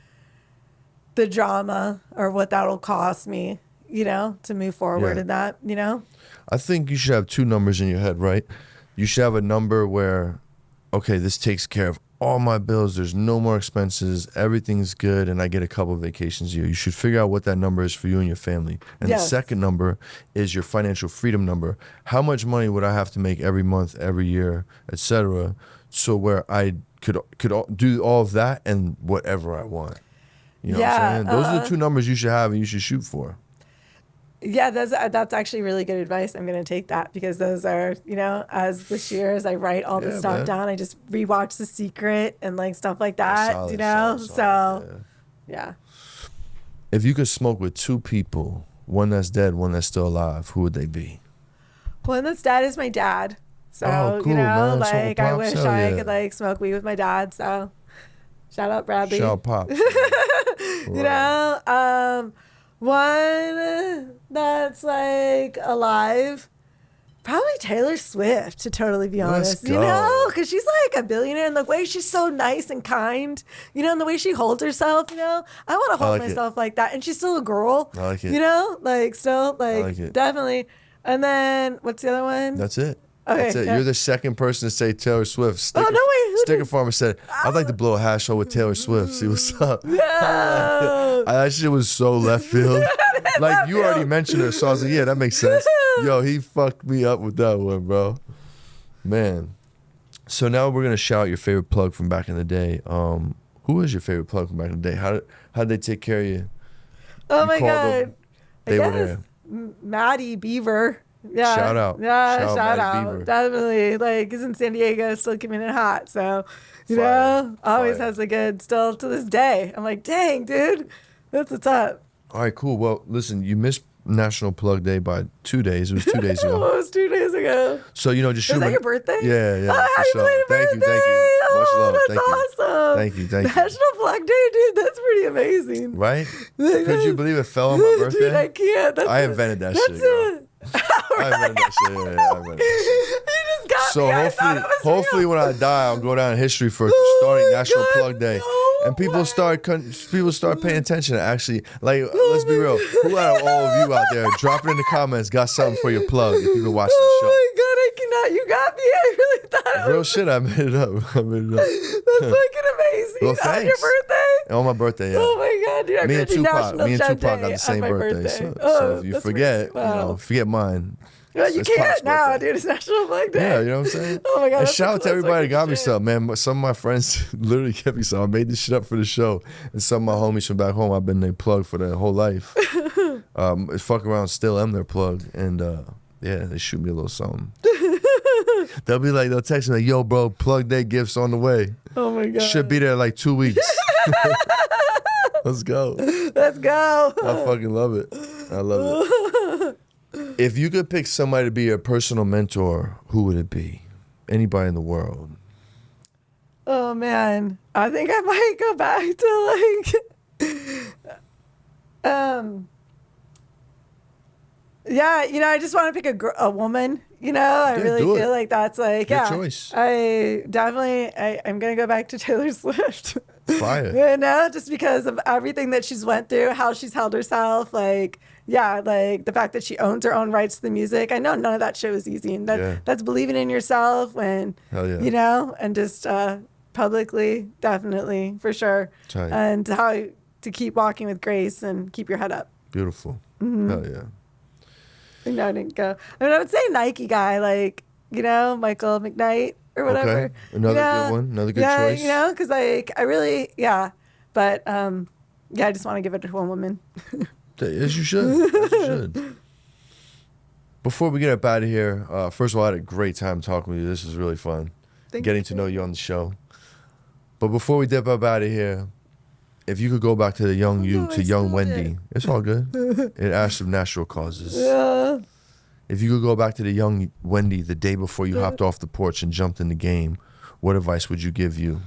the drama or what that'll cost me, you know, to move forward in that, you know? I think you should have two numbers in your head, right? You should have a number where, okay, this takes care of all my bills. There's no more expenses. Everything's good. And I get a couple of vacations a year. You should figure out what that number is for you and your family. And the second number is your financial freedom number. How much money would I have to make every month, every year, etc., so where I could do all of that and whatever I want. You know what I'm saying? Those are the two numbers you should have and you should shoot for. Yeah, that's actually really good advice. I'm going to take that because those are, you know, as this year, as I write all this stuff down, I just rewatch The Secret and like stuff like that, solid, you know? Solid, yeah. If you could smoke with two people, one that's dead, one that's still alive, who would they be? One that's dead is my dad. So, cool, you know, man. like I wish I could like smoke weed with my dad. So shout out Bradley. Shout out Pops. You know, one that's like alive, probably Taylor Swift, to totally be honest. You know, because she's like a billionaire, and the way she's so nice and kind, you know, and the way she holds herself, you know, I want to hold myself like that. And she's still a girl. I like it. You know, like still like definitely. And then what's the other one? That's it. Okay, that's it. You're the second person to say Taylor Swift. Sticker Farmer said, I'd like to blow a hash hole with Taylor Swift. See what's up. No. That shit was so left field. Like, you already mentioned her, so I was like, yeah, that makes sense. Yo, he fucked me up with that one, bro. Man. So now we're going to shout out your favorite plug from back in the day. Who is your favorite plug from back in the day? How did they take care of you? Oh, my God. They were there. Maddie Beaver. Yeah. Shout out. Yeah, shout out. Beaver. Definitely. Like, he's in San Diego, still keeping it hot. So, you know, always has a good, still to this day. I'm like, dang, dude, that's what's up. All right, cool. Well, listen, you missed National Plug Day by 2 days. It was 2 days ago. It was 2 days ago. So, you know, just shoot. Was that your birthday? Yeah. Oh, happy belated birthday. Thank you. Much love. That's awesome. Thank you. National Plug Day, dude. That's pretty amazing. Right? Could you believe it fell on my birthday? Dude, I can't. I invented that shit. I invented that shit. Yeah, I invented it. You just got So me. hopefully when I die, I'll go down in history for starting National Plug Day. No And people start paying attention. Actually, like, let's be real. Who out of all of you out there, drop it in the comments, got something for your plug if you've been watching the show. Oh my God, I cannot. You got me. I really thought it Real was. shit, I made it up. That's fucking amazing. Well, On thanks. your birthday? On my birthday, yeah. Oh my God, dude. Me and Tupac got the birthday same on my birthday. So Oh, if you that's forget, weird. Wow. forget mine. Well, you It's can't Pac's now, birthday. dude. It's National Plug Day. Yeah, you know what I'm saying? Oh my God. And that's shout the out to coolest everybody that got me shit. something, man. Some of my friends literally kept me some. I made this shit up for the show. And some of my homies from back home, I've been their plug for their whole life. Fuck around, still am their plug. And yeah, they shoot me a little something. They'll text me like, yo, bro, Plug Day gifts on the way. Oh my God. Should be there in like 2 weeks. Let's go. Let's go. I fucking love it. I love it. If you could pick somebody to be your personal mentor, who would it be? Anybody in the world. Oh man, I think I might go back to yeah, you know, I just want to pick a woman. You know, I Yeah, really do it. feel like that's like Good yeah. choice. I'm gonna go back to Taylor Swift. Fire. You know, just because of everything that she's went through, how she's held herself, like the fact that she owns her own rights to the music. I know none of that shit was easy, and that's believing in yourself when Hell yeah. you know, and just publicly, definitely for sure, Tight. and how to keep walking with grace and keep your head up. Beautiful. Mm-hmm. Hell yeah. No, I didn't go. I mean, I would say Nike guy, like, you know, Michael McKnight or whatever. Okay. Another good one. Another good yeah, choice. you know, because like I really, yeah, but yeah, I just want to give it to one woman. As you should. As you should. Before we get up out of here, first of all, I had a great time talking with you. This was really fun. Getting to know you on the show. But before we dip up out of here, if you could go back to the young you, to young Wendy, it's all good. It asked of natural causes. Yeah. If you could go back to the young Wendy the day before you hopped off the porch and jumped in the game, what advice would you give you?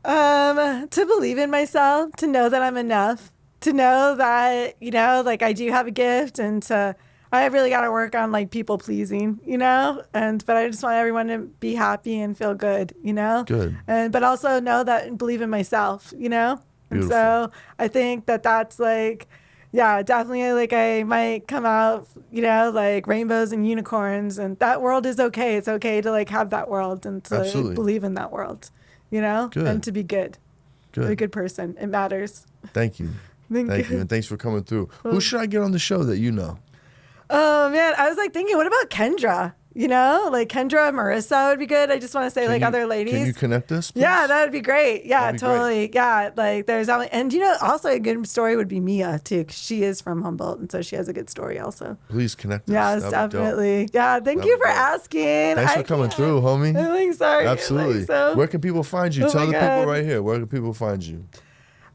To believe in myself, to know that I'm enough, to know that, you know, like I do have a gift, and I really got to work on like people pleasing, you know, but I just want everyone to be happy and feel good, you know, Good. but also know that and believe in myself, you know, Beautiful. and so I think that's like, yeah, definitely like I might come out, you know, like rainbows and unicorns, and that world is okay. It's okay to like have that world and to Absolutely. like, believe in that world, you know, Good. and to be good. Be a good person. It matters. Thank you. Thank you. And thanks for coming through. Who should I get on the show that you know? Oh man, I was like thinking, what about Kendra? You know, like Kendra, Marissa would be good. I just want to say other ladies. Can you connect us, please? Yeah, that would be great. Yeah, That'd be totally. Great. Yeah, like there's that. And you know, also a good story would be Mia too, 'cause she is from Humboldt, and so she has a good story also. Please connect us. Yes, definitely. Yeah, thank you for asking. Thanks for coming through, homie. I think so. Absolutely. So. Where can people find you? Tell the people right here. Where can people find you?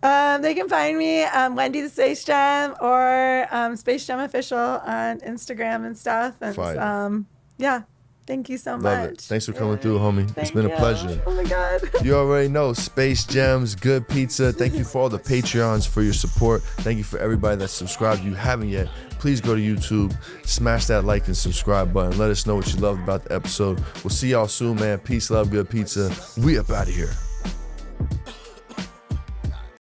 They can find me Wendy the Space Jam or Space Jam Official on Instagram and stuff. And yeah, thank you so Love much. it. Thanks for coming through, homie. It's been a pleasure. Oh my God. You already know Space Gems, good pizza. Thank you for all the Patreons for your support. Thank you for everybody that's subscribed. If you haven't yet, please go to YouTube, smash that like and subscribe button. Let us know what you loved about the episode. We'll see y'all soon, man. Peace, love, good pizza. We up out of here.